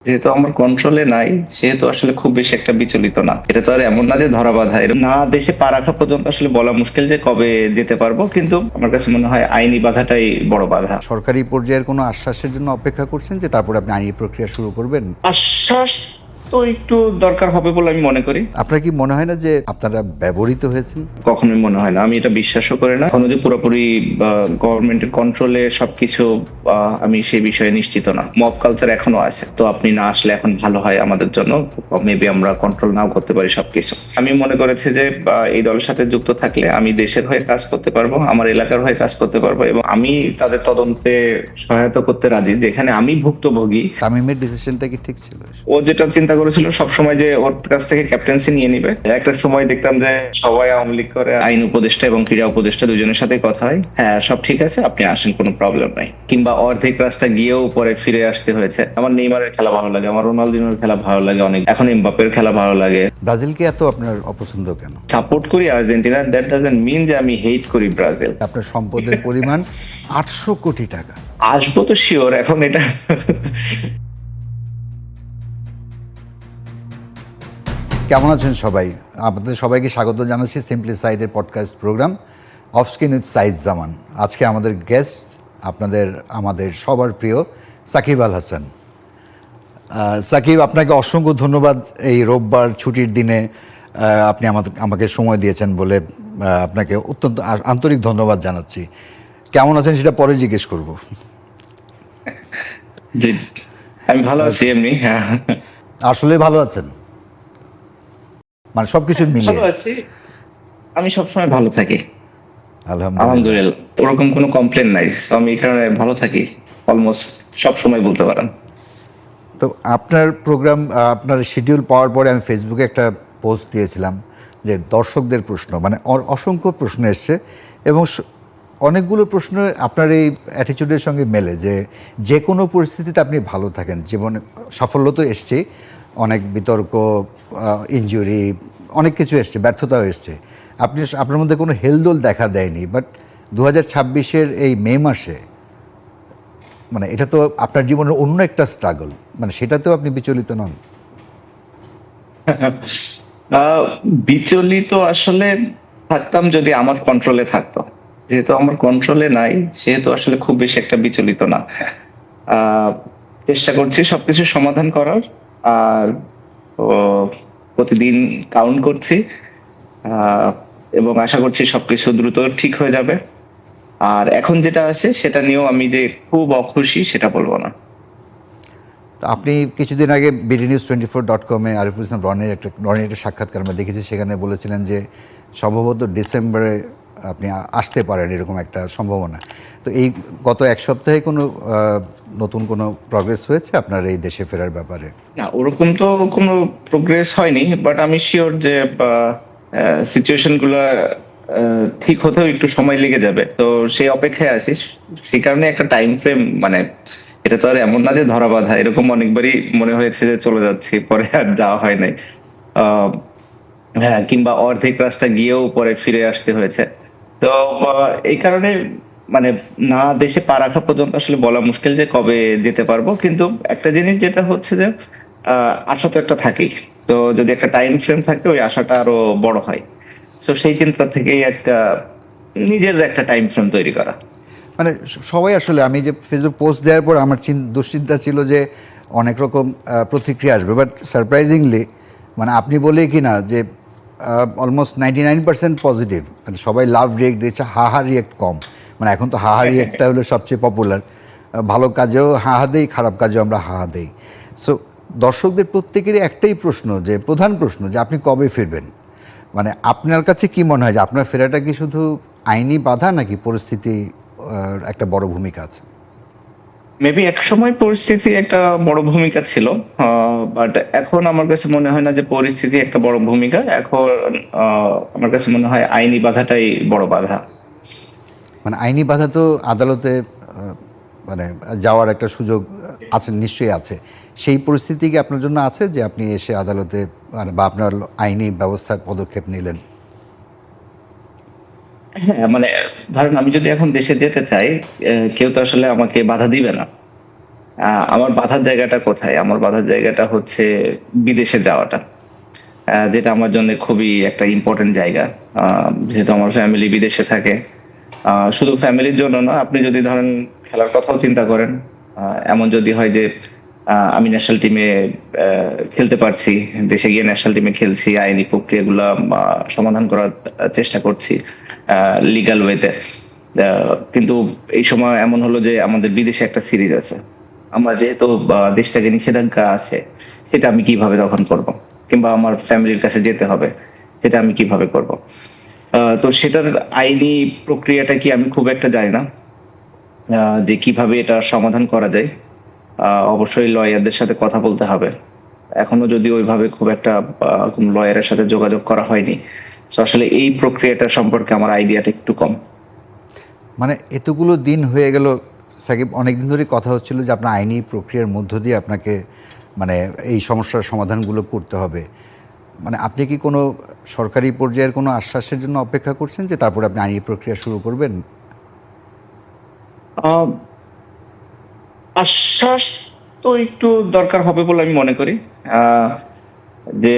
যেহেতু আমার কন্ট্রোলে নাই, সেহেতু আসলে খুব বেশি একটা বিচলিত না। এটা তো আর এমন না যে ধরা বাঁধা, এটা না দেশে পা রাখা পর্যন্ত আসলে বলা মুশকিল যে কবে যেতে পারবো, কিন্তু আমার কাছে মনে হয় আইনি বাধাটাই বড় বাধা। সরকারি পর্যায়ের কোনো আশ্বাসের জন্য অপেক্ষা করছেন যে তারপরে আপনি আইনি প্রক্রিয়া শুরু করবেন? আশ্বাস তো একটু দরকার হবে বলে আমি মনে করি। আপনার কি মনে হয় না যে আপনারা ব্যবহৃত হয়েছেন? কখনোই মনে হয় না, আমি এটা বিশ্বাসও করি না এখনো যে পুরোপুরি গভর্নমেন্টের কন্ট্রোলে সবকিছু। আমি সেই বিষয়ে নিশ্চিত না, মব কালচার এখনো আছে, তো আপনি না আসলে এখন ভালো হয় আমাদের জন্য। মেবি আমরা কন্ট্রোল নাও করতে পারি সবকিছু। আমি মনে করেছি যে এই দলের সাথে যুক্ত থাকলে আমি দেশের হয়ে কাজ করতে পারবো, আমার এলাকার হয়ে কাজ করতে পারবো, এবং আমি তাদের তদন্তে সহায়তা করতে রাজি যেখানে আমি ভুক্তভোগী। তামিমের ডিসিশনটা কি ঠিক ছিল? ও যেটা চিন্তা করেছিল সবসময় যে ওর কাছ থেকে ক্যাপ্টেন্সি নিয়ে নিবে, একটা সময় দেখতাম যে সবাই আওয়ামী লীগ করে, আইন উপদেষ্টা এবং ক্রীড়া উপদেষ্টা দুজনের সাথে কথা হয়, হ্যাঁ সব ঠিক আছে আপনি আসেন, কোনো প্রবলেম নাই। কিংবা অর্ধেক রাস্তা গিয়েও পরে ফিরে আসতে হয়েছে। আমার নেইমারের খেলা ভালো লাগে, আমার রোনালদিনোর খেলা ভালো লাগে অনেক, এখন এমবাপ্পের খেলা ভালো লাগে। ব্রাজিলকে এত আপনার অপছন্দ কেন? সাপোর্ট করি আর্জেন্টিনা, দ্যাট ডাজন্ট মিন যে আমি হেট করি ব্রাজিল। আপনার সম্পদের পরিমাণ 800 কোটি টাকা। আসবো তো শিওর, এখন এটা কেমন আছেন সবাই? আপনাদের সবাইকে স্বাগত জানাচ্ছি সিম্পলি সাইদের podcast program off screen with Saeed Zaman. আজকে আমাদের গেস্ট আমাদের সবার প্রিয় সাকিব আল হাসান। সাকিব, আপনাকে অসংখ্য ধন্যবাদ এই রোববার ছুটির দিনে আপনি আমাকে সময় দিয়েছেন বলে আপনাকে অত্যন্ত আন্তরিক ধন্যবাদ জানাচ্ছি। কেমন আছেন সেটা পরে জিজ্ঞেস করব। জি, আমি ভালো আছি এমনি, হ্যাঁ আসলে ভালো আছেন? মানে সবকিছু ভালো মিলিয়ে? আছি, আমি সবসময় ভালো থাকি আলহামদুলিল্লাহ। আলহামদুলিল্লাহ, ওরকম কোনো কমপ্লেন নাই, তো আমি এখানে ভালো থাকি অলমোস্ট সব সময় বলতে পারেন। তো আপনার প্রোগ্রাম, আপনার শিডিউল পাওয়ার পরে আমি ফেসবুকে একটা পোস্ট দিয়েছিলাম যে দর্শকদের প্রশ্ন, মানে অসংখ্য প্রশ্ন এসছে এবং অনেকগুলো প্রশ্ন আপনার এই অ্যাটিটিউডের সঙ্গে মেলে যে যে কোনো পরিস্থিতিতে আপনি ভালো থাকেন। জীবনে সাফল্য তো এসছেই, অনেক বিতর্ক, ইনজুরি, অনেক কিছু এসছে, ব্যর্থতাও এসছে। আপনার মধ্যে কোনো হেলদোল দেখা দেয়নি, বাট 2026-এর এই মে মাসে, মানে এটা তো আপনার জীবনের অন্য একটা স্ট্রাগল, মানে সেটাতেও আপনি বিচলিত নন? আহ, বিচলিত আসলে থাকতাম যদি আমার কন্ট্রোলে থাকতো, যেহেতু আমার কন্ট্রোলে নাই সেহেতু আসলে খুব বেশি একটা বিচলিত না। আহ, চেষ্টা করছি সবকিছু সমাধান করার, আর ও, প্রতিদিন কাউন্ট করছি, আহ, এবং আশা করছি সবকিছু দ্রুত ঠিক হয়ে যাবে। আর এখন যেটা আছে সেটা নিয়েও আমি যে খুব অখুশি সেটা বলবো না। তো আপনি কিছুদিন আগে BDNews24.com-এ আরিফুল ইসলাম রনির একটা সাক্ষাৎকার আমরা দেখেছি, সেখানে বলেছিলেন যে সম্ভবত ডিসেম্বরে আপনি আসতে পারেন, এরকম একটা সম্ভাবনা। তো এই গত এক সপ্তাহে কোনো নতুন কোনো প্রগ্রেস হয়েছে আপনার এই দেশে ফেরার ব্যাপারে? না, ওরকম তো কোনো প্রোগ্রেস হয়নি, বাট আমি শিওর যে সিচুয়েশন গুলা ঠিক হতেও একটু সময় লেগে যাবে, তো সেই অপেক্ষায় আছি। সেই কারণে একটা টাইম ফ্রেম, মানে এটা তো আর এমন না যে ধরা বাঁধা, এরকম অনেকবারই মনে হয়েছে যে চলে যাচ্ছি, পরে আর যাওয়া হয় নাই। আহ, হ্যাঁ, কিংবা অর্ধেক রাস্তা গিয়েও পরে ফিরে আসতে হয়েছে। তো এই কারণে মানে না দেশে পা রাখা পর্যন্ত আসলে বলা মুশকিল যে কবে যেতে পারবো, কিন্তু একটা জিনিস যেটা হচ্ছে যে আশা তো একটা থাকেই। তো যদি একটা টাইম ফ্রেম থাকে ওই আশাটা আরো বড় হয়। তো সেই চিন্তা থেকেই একটা নিজের একটা টাইম ফ্রেম তৈরি করা। মানে সবাই আসলে, আমি যে ফেসবুক পোস্ট দেওয়ার পর আমার দুশ্চিন্তা ছিল যে অনেক রকম প্রতিক্রিয়া আসবে, বাট সারপ্রাইজিংলি মানে আপনি বলেই কি না যে অলমোস্ট 99% পজিটিভ, মানে সবাই লাভ রিয়েক্ট দিয়েছে, হাহা রিয়েক্ট কম। মানে এখন তো হাহা রিয়েক্টটা হলো সবচেয়ে পপুলার। ভালো কাজেও হাহা দেই, খারাপ কাজেও আমরা হাহা দেই। সো দর্শকদের প্রত্যেকেরই একটাই প্রশ্ন, যে প্রধান প্রশ্ন, যে আপনি কবে ফিরবেন। মানে আপনার কাছে কি মনে হয় যে আপনার ফেরাটা কি শুধু আইনি বাধা, নাকি পরিস্থিতি একটা বড় ভূমিকা আছে? মেবি এক সময় পরিস্থিতি একটা বড় ভূমিকা ছিল, বাট এখন আমার কাছে মনে হয় না যে পরিস্থিতি একটা বড় ভূমিকা। এখন আমার কাছে মনে হয় আইনি বাধাটাই বড় বাধা। মানে আইনি বাধা তো আদালতে মানে যাওয়ার একটা সুযোগ আছে, নিশ্চয়ই আছে। সেই পরিস্থিতি কি আপনার জন্য আছে যে আপনি এসে আদালতে, মানে বা আপনার আইনি ব্যবস্থার পদক্ষেপ নিলেন? হ্যাঁ, মানে ধরেন আমি যদি এখন দেশে যেতে চাই, কেউ তো আসলে আমাকে বাধা দিবে না। আমার বাধার জায়গাটা কোথায়? আমার বাধার জায়গাটা হচ্ছে বিদেশে যাওয়াটা, যেটা আমার জন্য খুবই একটা ইম্পর্টেন্ট জায়গা। যেহেতু আমার ফ্যামিলি বিদেশে থাকে, শুধু ফ্যামিলির জন্য না, আপনি যদি ধরেন খেলার কথাও চিন্তা করেন, এমন যদি হয় যে আমি ন্যাশনাল টিমে খেলতে পারছি, দেশে গিয়ে ন্যাশনাল টিমে খেলছি, আইনি প্রক্রিয়াগুলা সমাধান করার চেষ্টা করছি লিগ্যাল ওয়েতে, কিন্তু এই সময় এমন হলো যে আমাদের বিদেশে একটা সিরিজ আছে। আমরা যেহেতু দেশ থেকে নিষেধাজ্ঞা আছে, সেটা আমি কিভাবে তখন করব? কিংবা আমার ফ্যামিলির কাছে যেতে হবে, সেটা আমি কিভাবে করব? তো সেটার আইনি প্রক্রিয়াটা কি আমি খুব একটা জানি না, যে কিভাবে এটা সমাধান করা যায়। অবশ্যই লয়ারদের সাথে কথা বলতে হবে। এখনো যদি ওইভাবে খুব একটা কোন লয়ারের সাথে যোগাযোগ করা হয়নি। তো আসলে এই প্রক্রিয়াটা সম্পর্কে আমার আইডিয়াটা একটু কম। মানে এতগুলো দিন হয়ে গেল সাকিব, অনেক দিন ধরে কথা হচ্ছিল যে আপনার আইনি প্রক্রিয়ার মধ্য দিয়ে আপনাকে মানে এই সমস্যার সমাধানগুলো করতে হবে। মানে আপনি কি কোনো সরকারি পর্যায়ের কোনো আশ্বাসের জন্য অপেক্ষা করছেন যে তারপরে আপনি আইনি প্রক্রিয়া শুরু করবেন? আহ, আশ্বাস তো একটু দরকার হবে বলে আমি মনে করি। আহ, যে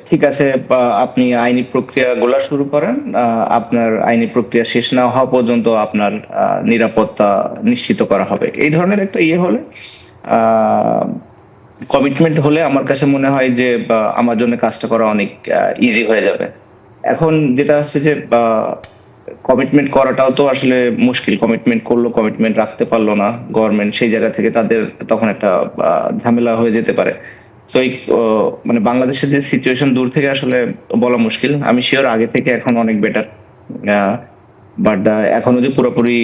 ঠিক আছে, বা আপনি আইনি প্রক্রিয়া গুলা শুরু করেন, আপনার আইনি প্রক্রিয়া শেষ না হওয়া পর্যন্ত আপনার নিরাপত্তা নিশ্চিত করা হবে, এই ধরনের একটা ইয়ে হলে, কমিটমেন্ট হলে আমার কাছে মনে হয় যে আমার জন্য কাজটা করা অনেক ইজি হয়ে যাবে। এখন যেটা হচ্ছে যে কমিটমেন্ট করাটাও তো আসলে মুশকিল। কমিটমেন্ট করলো, কমিটমেন্ট রাখতে পারলো না গভর্নমেন্ট, সেই জায়গা থেকে তাদের তখন একটা ঝামেলা হয়ে যেতে পারে। তো এই মানে বাংলাদেশের যে সিচুয়েশন দূর থেকে আসলে বলা মুশকিল। আমি শিওর আগে থেকে এখন অনেক বেটার, বাট এখনো যে পুরোপুরি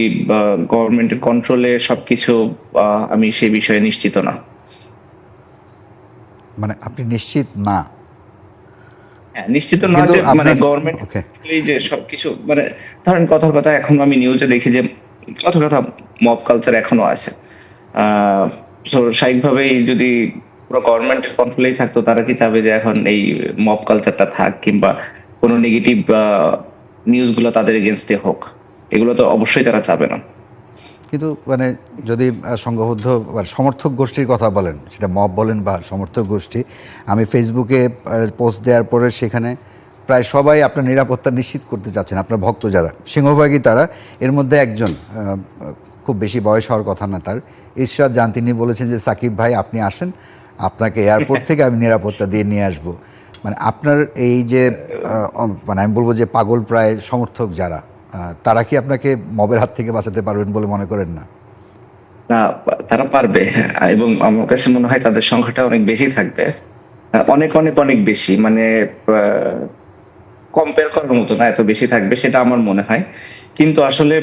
গভর্নমেন্টের কন্ট্রোলে সবকিছু, আমি সেই বিষয়ে নিশ্চিত না। মানে আপনি নিশ্চিত না? হ্যাঁ, নিশ্চিত না কিন্তু যে মানে আপনার গভর্নমেন্ট ওকে, যে সবকিছু মানে ধরেন কথার কথা, এখন আমি নিউজে দেখি যে কথার কথা মব কালচার এখনো আছে। তো স্বাভাবিকভাবেই যদি পুরো গভর্নমেন্টের কন্ট্রোলেই থাকতো, তারা কি চাবে যে এখন এই মব কালচারটা থাক, কিংবা কোনো নেগেটিভ নিউজ গুলো তাদের এগেনস্টে হোক? এগুলো তো অবশ্যই তারা চাবে না। কিন্তু মানে যদি সংঘবদ্ধ বা সমর্থক গোষ্ঠীর কথা বলেন, সেটা মব বলেন বা সমর্থক গোষ্ঠী, আমি ফেসবুকে পোস্ট দেওয়ার পরে সেখানে প্রায় সবাই আপনার নিরাপত্তা নিশ্চিত করতে চাচ্ছেন, আপনার ভক্ত যারা সিংহভাগই তারা। এর মধ্যে একজন খুব বেশি বয়স হওয়ার কথা না তার, ঈশ্বর জান, তিনি বলেছেন যে সাকিব ভাই আপনি আসেন, আপনাকে এয়ারপোর্ট থেকে আমি নিরাপত্তা দিয়ে নিয়ে আসব। মানে আপনার এই যে মানে আমি বলবো যে পাগল প্রায় সমর্থক যারা, তারা কি আপনাকে মবের হাত থেকে বাঁচাতে পারবেন বলে মনে করেন না? না, তারা পারবে, এবং আমার কাছে মনে হয় তাদের সংখ্যাটা অনেক বেশি থাকবে। অনেক অনেক অনেক বেশি, মানে কম্পেয়ার করার মতো না, এত বেশি থাকবে সেটা আমার মনে হয়। কিন্তু আসলে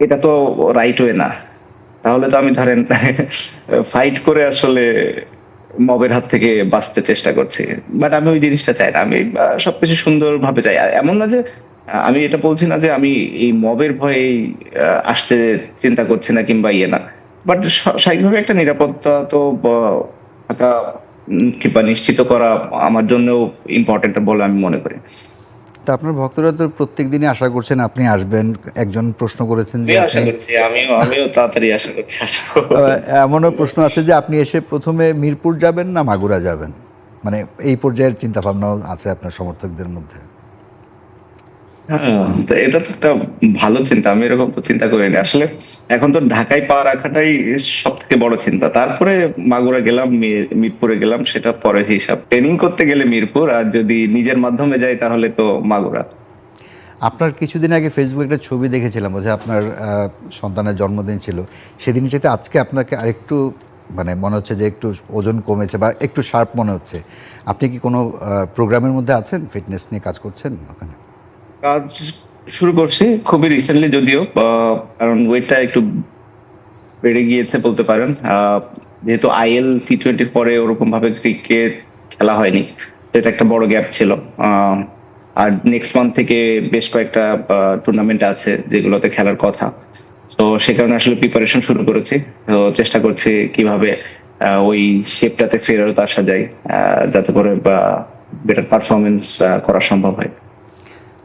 এটা তো রাইট ওয়ে না। তাহলে তো আমি ধরেন ফাইট করে আসলে মবের হাত থেকে বাঁচতে চেষ্টা করছি, বাট আমি ওই জিনিসটা চাই না। আমি সবকিছু সুন্দরভাবে চাই। আর এমন না যে আমি এটা বলছি না যে আমি এই মবের ভয়ে আসতে চিন্তা করছি না কিংবা ইয়ে না, বাট স্বাভাবিকভাবে একটা নিরাপত্তা তো থাকা, কিংবা নিশ্চিত করা আমার জন্য ইম্পর্টেন্ট বলে আমি মনে করি। তা আপনার ভক্তরা তো প্রত্যেক দিনই আশা করছেন আপনি আসবেন। একজন প্রশ্ন করেছেন যে আমিও আশা আপনি করছি, আমিও তাড়াতাড়ি আশা করছি আসবো। এমনও প্রশ্ন আছে যে আপনি এসে প্রথমে মিরপুর যাবেন না মাগুরা যাবেন, মানে এই পর্যায়ের চিন্তা ভাবনাও আছে আপনার সমর্থকদের মধ্যে। হ্যাঁ, তো এটা তো একটা ভালো চিন্তা। আমি এরকম তো চিন্তা করিনি আসলে। এখন তো ঢাকায় পা রাখাটাই সব থেকে বড় চিন্তা। তারপরে মাগুরা গেলাম, মিরপুরে গেলাম, সেটা পরের হিসাব। ট্রেনিং করতে গেলে মিরপুর, আর যদি নিজের মাধ্যমে যাই তাহলে তো মাগুরা। আপনার কিছুদিন আগে ফেসবুকে একটা ছবি দেখেছিলাম, যে আপনার সন্তানের জন্মদিন ছিল, সেদিন চাইতে আজকে আপনাকে আরেকটু মানে মনে হচ্ছে যে একটু ওজন কমেছে বা একটু শার্প মনে হচ্ছে। আপনি কি কোনো প্রোগ্রামের মধ্যে আছেন, ফিটনেস নিয়ে কাজ করছেন ওখানে? কাজ শুরু করছি খুবই রিসেন্টলি, যদিও কারণ ওয়েটটা একটু বেড়ে গিয়েছে বলতে পারেন। যেহেতু আইএল টি20 পরে ওরকম ভাবে ক্রিকেট খেলা হয়নি, তো এটা একটা বড় গ্যাপ ছিল। আর নেক্সট মান্থ থেকে বেশ কয়েকটা টুর্নামেন্ট আছে যেগুলোতে খেলার কথা। তো সে কারণে আসলে প্রিপারেশন শুরু করেছি। তো চেষ্টা করছি কিভাবে ওই শেপটাতে ফেরত আসা যায়, যাতে করে বেটার পারফরমেন্স করা সম্ভব হয়।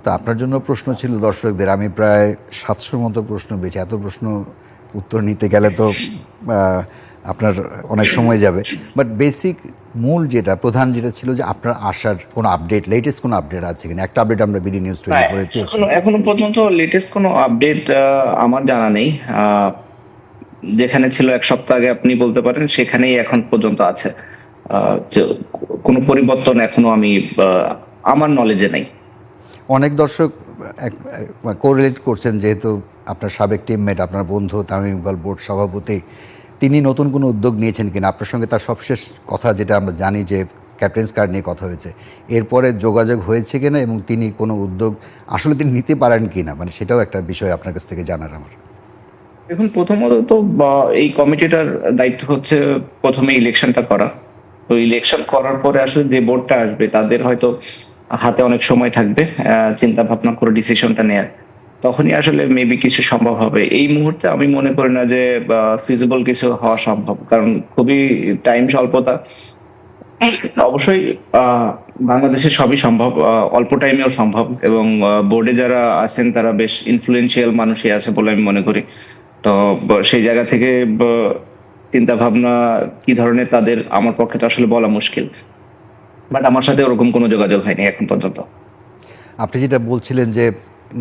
তো আপনার জন্য প্রশ্ন ছিল দর্শকদের, আমি প্রায় 700 মতো প্রশ্ন পেয়েছি। এত প্রশ্ন উত্তর নিতে গেলে তো আপনার অনেক সময় যাবে, বাট বেসিক মূল যেটা প্রধান যেটা ছিল যে আপনার আসার কোনো আপডেট, লেটেস্ট কোনো আপডেট আছে কিনা? একটা আপডেট আমরা বিডি নিউজ না, 24 পেয়েছি। এখনো পর্যন্ত লেটেস্ট কোনো আপডেট আমার জানা নেই। যেখানে ছিল এক সপ্তাহ আগে আপনি বলতে পারেন, সেখানেই এখন পর্যন্ত আছে। যে কোনো পরিবর্তন এখনো আমি আমার নলেজে নাই। অনেক দর্শক কোরিলেট করছেন, যেহেতু আপনার সাবেক টিমমেট, আপনার বন্ধু তামিম ইকবাল বোর্ড সভাপতি, তিনি নতুন কোনো উদ্যোগ নিয়েছেন কিনা? আপনার সঙ্গে তার সবশেষ কথা যেটা আমরা জানি যে ক্যাপ্টেন্স কার্ড নিয়ে কথা হয়েছে, এরপরে যোগাযোগ হয়েছে কিনা এবং তিনি কোনো উদ্যোগ আসলে তিনি নিতে পারেন কিনা, মানে সেটাও একটা বিষয় আপনার কাছ থেকে জানার আমার। দেখুন, প্রথমত তো এই কমিটিটার দায়িত্ব হচ্ছে প্রথমে ইলেকশনটা করা। তো ইলেকশন করার পরে আসলে যে বোর্ডটা আসবে তাদের হয়তো হাতে অনেক সময় থাকবে চিন্তা ভাবনা করে ডিসিশনটা নেয়ার। তখনই আসলে মেবি কিছু সম্ভব হবে। এই মুহূর্তে আমি মনে করি না যে ফিজিবল কিছু হওয়া সম্ভব, কারণ খুবই টাইম স্বল্পতা। অবশ্যই বাংলাদেশে সবই সম্ভব, অল্প টাইমেও সম্ভব, এবং বোর্ডে যারা আছেন তারা বেশ ইনফ্লুয়েন্সিয়াল মানুষই আছে বলে আমি মনে করি। তো সেই জায়গা থেকে চিন্তা ভাবনা কি ধরনের তাদের আমার পক্ষে তো আসলে বলা মুশকিল, বাট আমার সাথে ওরকম কোনো যোগাযোগ হয়নি এখন পর্যন্ত। আপনি যেটা বলছিলেন যে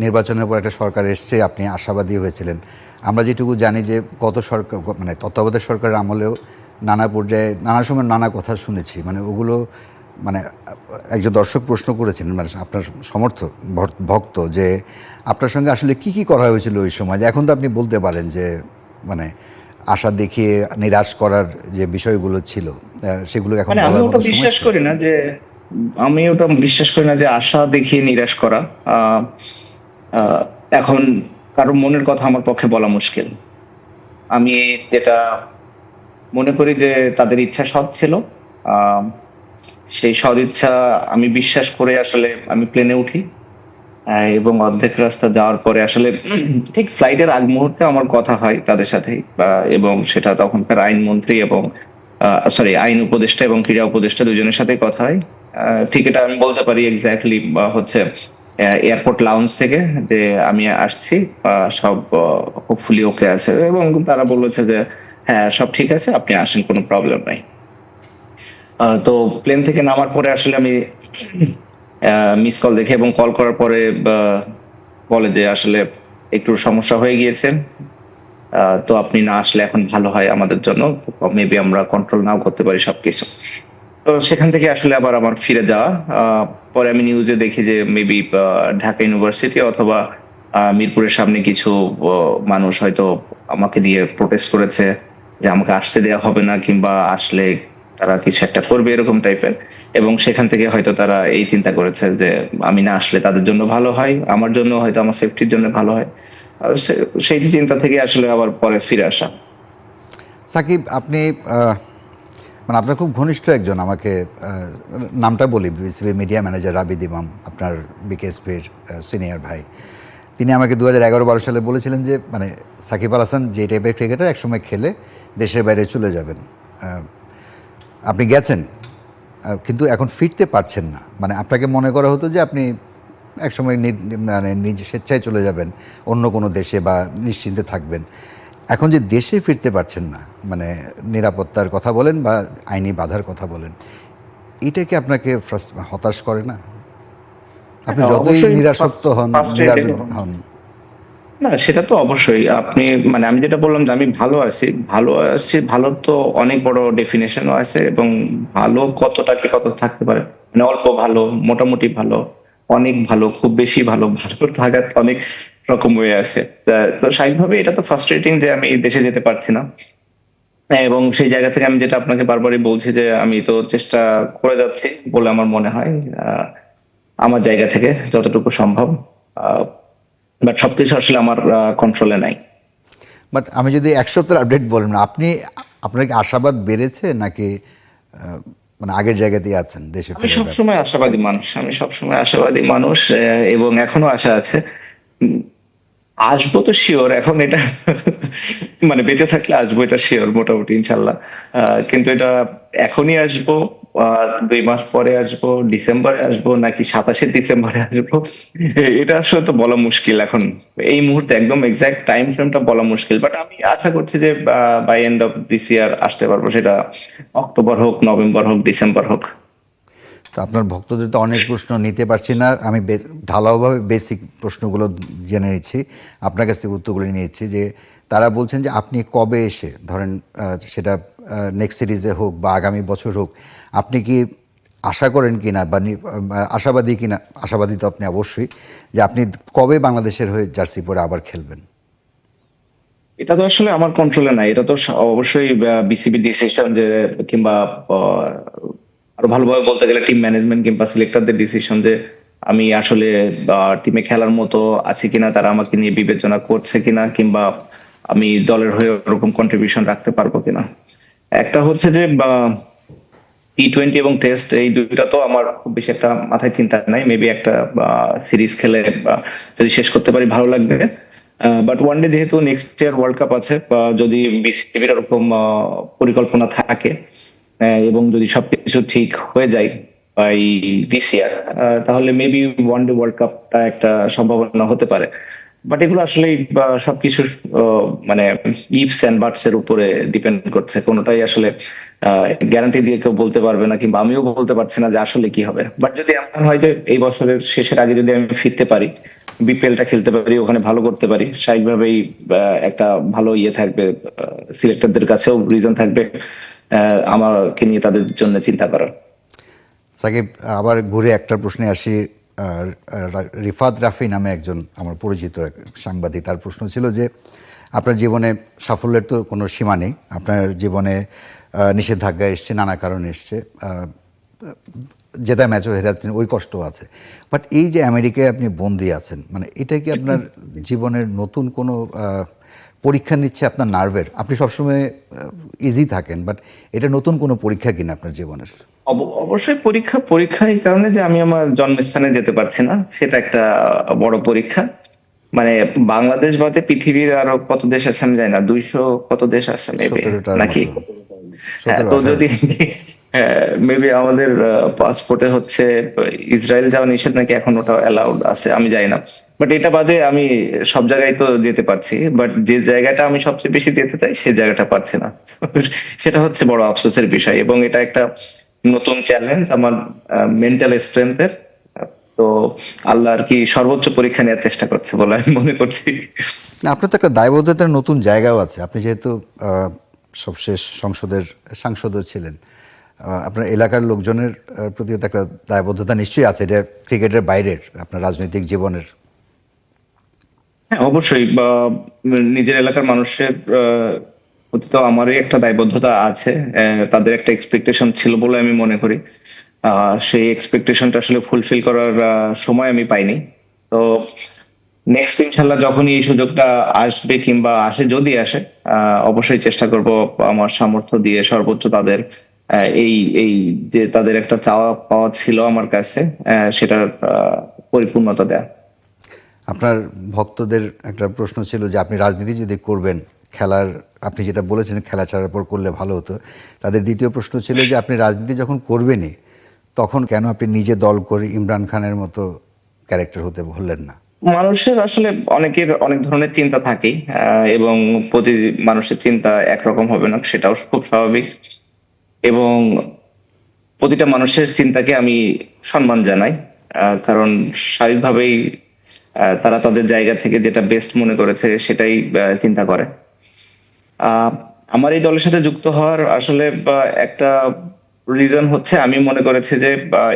নির্বাচনের পর একটা সরকার এসছে, আপনি আশাবাদী হয়েছিলেন। আমরা যেটুকু জানি যে গত সরকার, মানে তত্ত্বাবধায়ক সরকারের আমলেও নানা পর্যায়ে নানা সময় নানা কথা শুনেছি, মানে ওগুলো মানে একজন দর্শক প্রশ্ন করেছিলেন, মানে আপনার ভক্ত, যে আপনার সঙ্গে আসলে কি কি করা হয়েছিল ওই সময়। যে এখন তো আপনি বলতে পারেন যে মানে আশা দেখিয়ে নিরাশ করার যে বিষয়গুলো ছিল সেগুলো এখন মানে বলার মতো সময় এসেছে? আমি ওটা বিশ্বাস করি না যে আশা দেখিয়ে নিরাশ করা। আহ আহ, এখন কারো মনের কথা আমার পক্ষে বলা মুশকিল। আমি যেটা মনে করি যে তাদের ইচ্ছা সৎ ছিল। আহ সেই সদিচ্ছা আমি বিশ্বাস করে আসলে আমি প্লেনে উঠি। এবং অর্ধেক রাস্তা যাওয়ার পরে আসলে ঠিক ফ্লাইটের আগ মুহূর্তে আমার কথা হয় তাদের সাথে, এবং সেটা তখনকার আইনমন্ত্রী এবং আইন উপদেষ্টা এবং ক্রীড়া উপদেষ্টা দুজনের সাথে কথা হয়। ঠিক এটা আমি বলতে পারি এক্স্যাক্টলি হচ্ছে এয়ারপোর্ট লাউঞ্জ থেকে, যে আমি আসছি, সব হোপফুলি ওকে আছে, এবং তারা বলেছে যে হ্যাঁ সব ঠিক আছে, আপনি আসেন, কোনো প্রবলেম নাই। তো প্লেন থেকে নামার পরে আসলে আমি মিস কল দেখে এবং কল করার পরে বলে যে আসলে একটু সমস্যা হয়ে গিয়েছে, তো আপনি না আসলে এখন ভালো হয় আমাদের জন্য, মেবি আমরা কন্ট্রোল নাও করতে পারি সবকিছু। তো সেখান থেকে আসলে আবার আমার ফিরে যাওয়া। পরে আমি নিউজে দেখি যে মেবি ঢাকা ইউনিভার্সিটি অথবা মিরপুরের সামনে কিছু মানুষ হয়তো আমাকে দিয়ে প্রোটেস্ট করেছে যে আমাকে আসতে দেওয়া হবে না, কিংবা আসলে তারা কিছু একটা করবে এরকম টাইপের। এবং সেখান থেকে হয়তো তারা এই চিন্তা করেছে যে আমি না আসলে তাদের জন্য ভালো হয়, আমার জন্য হয়তো আমার সেফটির জন্য ভালো হয়। আর সেই চিন্তা থেকে আসলে আবার পরে ফিরে আসা। সাকিব, আপনি মানে আপনার খুব ঘনিষ্ঠ একজন, আমাকে নামটা বলি, বিসিবি মিডিয়া ম্যানেজার রাবিদ ইমাম, আপনার বিকেএসপির সিনিয়র ভাই, তিনি আমাকে 2011-12 সালে বলেছিলেন যে মানে সাকিব আল হাসান যে টাইপের ক্রিকেটার একসময় খেলে দেশের বাইরে চলে যাবেন। আপনি গেছেন, কিন্তু এখন ফিরতে পারছেন না। মানে আপনাকে মনে করা হতো যে আপনি একসময় মানে নিজে স্বেচ্ছায় চলে যাবেন অন্য কোনো দেশে বা নিশ্চিন্তে থাকবেন। এখন যে দেশে ফিরতে পারছেন না, মানে নিরাপত্তার কথা বলেন বা আইনি বাধার কথা বলেন, এটা কি আপনাকে হতাশ করে না? আপনি যতই অবশ্যই নিরাসক্ত হন, frustrated হন। না, সেটা তো অবশ্যই। আপনি মানে আমি যেটা বললাম যে আমি ভালো আছি, ভালোর তো অনেক বড় ডেফিনেশনও আছে, এবং ভালো কতটাকে কত থাকতে পারে। মানে অল্প ভালো, মোটামুটি ভালো, অনেক ভালো, খুব বেশি ভালো, ভালো থাকার অনেক রকম ওয়ে আছে। তো স্বাভাবিকভাবে এটা তো ফ্রাস্ট্রেটিং যে আমি দেশে যেতে পারছি না। এবং সেই জায়গা থেকে আমি যেটা আপনাকে বারবারই বলছি যে আমি তো চেষ্টা করে যাচ্ছি বলে আমার মনে হয়, আমার জায়গা থেকে যতটুকু সম্ভব। বাট সবকিছু আসলে আমার কন্ট্রোলে নাই। বাট আমি যদি এক সপ্তাহের আপডেট বলেন, আপনার কি আশাবাদ বেড়েছে নাকি মানে আগের জায়গাতেই আছেন দেশে আমি ফেরার ব্যাপারে? সবসময় আশাবাদী মানুষ, এবং এখনো আশা আছে। উম, আসবো তো শিওর, এখন এটা মানে বেঁচে থাকলে আসবো, এটা শিওর মোটামুটি ইনশাল্লাহ। কিন্তু এটা এখনই আসবো 2 মাস পরে আসবো, ডিসেম্বরে আসবো, নাকি 27শে ডিসেম্বরে আসবো, এটা আসলে তো বলা মুশকিল এখন। এই মুহূর্তে একদম এক্সাক্ট টাইম ফ্রেমটা বলা মুশকিল, বাট আমি আশা করছি যে by end of this year আসতে পারবো, সেটা অক্টোবর হোক, নভেম্বর হোক, ডিসেম্বর হোক। তো আপনার ভক্তদের তো অনেক প্রশ্ন নিতে পারছি না, আমি ঢালাওভাবে বেসিক প্রশ্নগুলো জেনে নিচ্ছি, আপনার কাছ থেকে উত্তরগুলো নিয়েছি। যে তারা বলছেন যে আপনি কবে এসে ধরেন সেটা নেক্সট সিরিজে হোক বা আগামী বছর হোক, আপনি কি আশা করেন কিনা বা আশাবাদী কিনা, আশাবাদী তো আপনি অবশ্যই, যে আপনি কবে বাংলাদেশের হয়ে জার্সি পরে আবার খেলবেন? এটা তো আসলে আমার কন্ট্রোলে নাই, এটা তো অবশ্যই বিসিবি ডিসিশন, যে কিংবা আরো ভালোভাবে বলতে গেলে টিম ম্যানেজমেন্ট কিংবা সিলেক্টরদের ডিসিশন, যে আমি আসলে টিমে খেলার মতো আছি কিনা, তারা আমাকে নিয়ে বিবেচনা করছে কিনা, কিংবা আমি দলের হয়ে ওরকম কন্ট্রিবিউশন রাখতে পারবো কিনা। একটা হচ্ছে যে টি-20 এবং টেস্ট, এই দুইটা তো আমার খুব বেশি একটা মাথায় চিন্তা নাই। মেবি একটা সিরিজ খেলে যদি শেষ করতে পারি ভালো লাগবে। বাট ওয়ান ডে যেহেতু নেক্সট ইয়ার ওয়ার্ল্ড কাপ আছে, যদি বিসিবির এরকম পরিকল্পনা থাকে, এবং যদি সবকিছু ঠিক হয়ে যায় বাই দিস ইয়ার, তাহলে মেবি ওয়ান ডে ওয়ার্ল্ড কাপটা একটা সম্ভাবনা হতে পারে। বাট এগুলো আসলে সবকিছু মানে ইফস এন্ড বাটস এর উপরে ডিপেন্ড করছে, কোনোটাই আসলে গ্যারান্টি দিয়ে কেউ বলতে পারবে না, কিংবা আমিও বলতে পারছি না যে আসলে কি হবে। বাট যদি এমন হয় যে এই বছরের শেষের আগে যদি আমি ফিরতে পারি, বিপিএলটা খেলতে পারি, ওখানে ভালো করতে পারি, স্বাভাবিকভাবেই একটা ভালো ইয়ে থাকবে, সিলেক্টরদের কাছেও রিজন থাকবে আমাকে নিয়ে তাদের জন্য চিন্তা করার। সাকিব, আবার ঘুরে একটা প্রশ্নে আসি। রিফাত রাফি নামে একজন আমার পরিচিত এক সাংবাদিক, তার প্রশ্ন ছিল যে আপনার জীবনে সাফল্যের তো কোনো সীমা নেই, আপনার জীবনে নিষেধাজ্ঞা এসছে, নানা কারণে এসছে, জেতা ম্যাচও হেরাচ্ছেন, ওই কষ্ট আছে। বাট এই যে আমেরিকায় আপনি বন্দি আছেন, মানে এটা কি আপনার জীবনের নতুন কোনো পরীক্ষা নিচ্ছে আপনার নার্ভের? আপনি সবসময় ইজি থাকেন, বাট এটা নতুন কোনো পরীক্ষা কিনা আপনার জীবনের? অবশ্যই পরীক্ষা। পরীক্ষা এই কারণে যে আমি আমার জন্মস্থানে যেতে পারছি না, সেটা একটা বড় পরীক্ষা। মানে বাংলাদেশ বাদে পৃথিবীর আরো কত দেশ আছে আমি জানি না, 200 কত দেশ আছে মেবি, 17টার নাকি? মতো, হ্যাঁ, 17 তো 18। যদি মেবি আমাদের পাসপোর্টে হচ্ছে ইসরায়েল যাওয়া নিষেধ নাকি, এখন ওটা অ্যালাউড আছে আমি জানি না। বাট এটা বাদে আমি সব জায়গায় তো যেতে পারছি, বাট যে জায়গাটা আমি সবচেয়ে বেশি যেতে চাই সেই জায়গাটা পারছি না। সেটা হচ্ছে বড় আফসোসের বিষয়, এবং এটা একটা নতুন চ্যালেঞ্জ আমার মেন্টাল স্ট্রেংথের। তো আল্লাহ আর কি সর্বোচ্চ পরীক্ষা নেওয়ার চেষ্টা করছে বলে আমি মনে করছি। না, আপনার তো একটা দায়বদ্ধতার নতুন জায়গাও আছে। আপনি যেহেতু সবশেষ সংসদের সাংসদও ছিলেন, আপনার এলাকার লোকজনের প্রতিও তো একটা দায়বদ্ধতা নিশ্চয়ই আছে, এটা ক্রিকেটের বাইরের আপনার রাজনৈতিক জীবনের। হ্যাঁ, অবশ্যই নিজের এলাকার মানুষের প্রতি তো আমারই একটা দায়বদ্ধতা আছে। তাদের একটা এক্সপেকটেশন ছিল বলে আমি মনে করি। সেই এক্সপেকটেশনটা আসলে ফুলফিল করার সময় আমি পাইনি। তো নেক্সট ইনশাল্লাহ যখনই এই সুযোগটা আসবে, কিংবা আসে, যদি আসে, অবশ্যই চেষ্টা করব আমার সামর্থ্য দিয়ে সর্বোচ্চ তাদের এই এই যে তাদের একটা চাওয়া পাওয়া ছিল আমার কাছে, সেটার পরিপূর্ণতা দেয়া। আপনার ভক্তদের একটা প্রশ্ন ছিল যে আপনি রাজনীতি যদি করবেন, খেলার, আপনি যেটা বলেছেন খেলা ছাড়ার পর করলে ভালো হতো, তাদের দ্বিতীয় প্রশ্ন ছিল যে আপনি রাজনীতি যখন করবেনই, তখন কেন আপনি নিজে দল করে ইমরান খানের মতো ক্যারেক্টার হতে বললেন না? মানুষের আসলে অনেকের অনেক ধরনের চিন্তা থাকেই, এবং প্রতি মানুষের চিন্তা একরকম হবে না, সেটাও খুব স্বাভাবিক। এবং প্রতিটা মানুষের চিন্তাকে আমি সম্মান জানাই, কারণ স্বাভাবিকভাবেই তারা তাদের জায়গা থেকে যেটা বেস্ট মনে করেছে সেটাই চিন্তা করে। আহ, আমার এই দলের সাথে যুক্ত হওয়ার আসলে একটা রিজন হচ্ছে, আমি মনে করেছি যে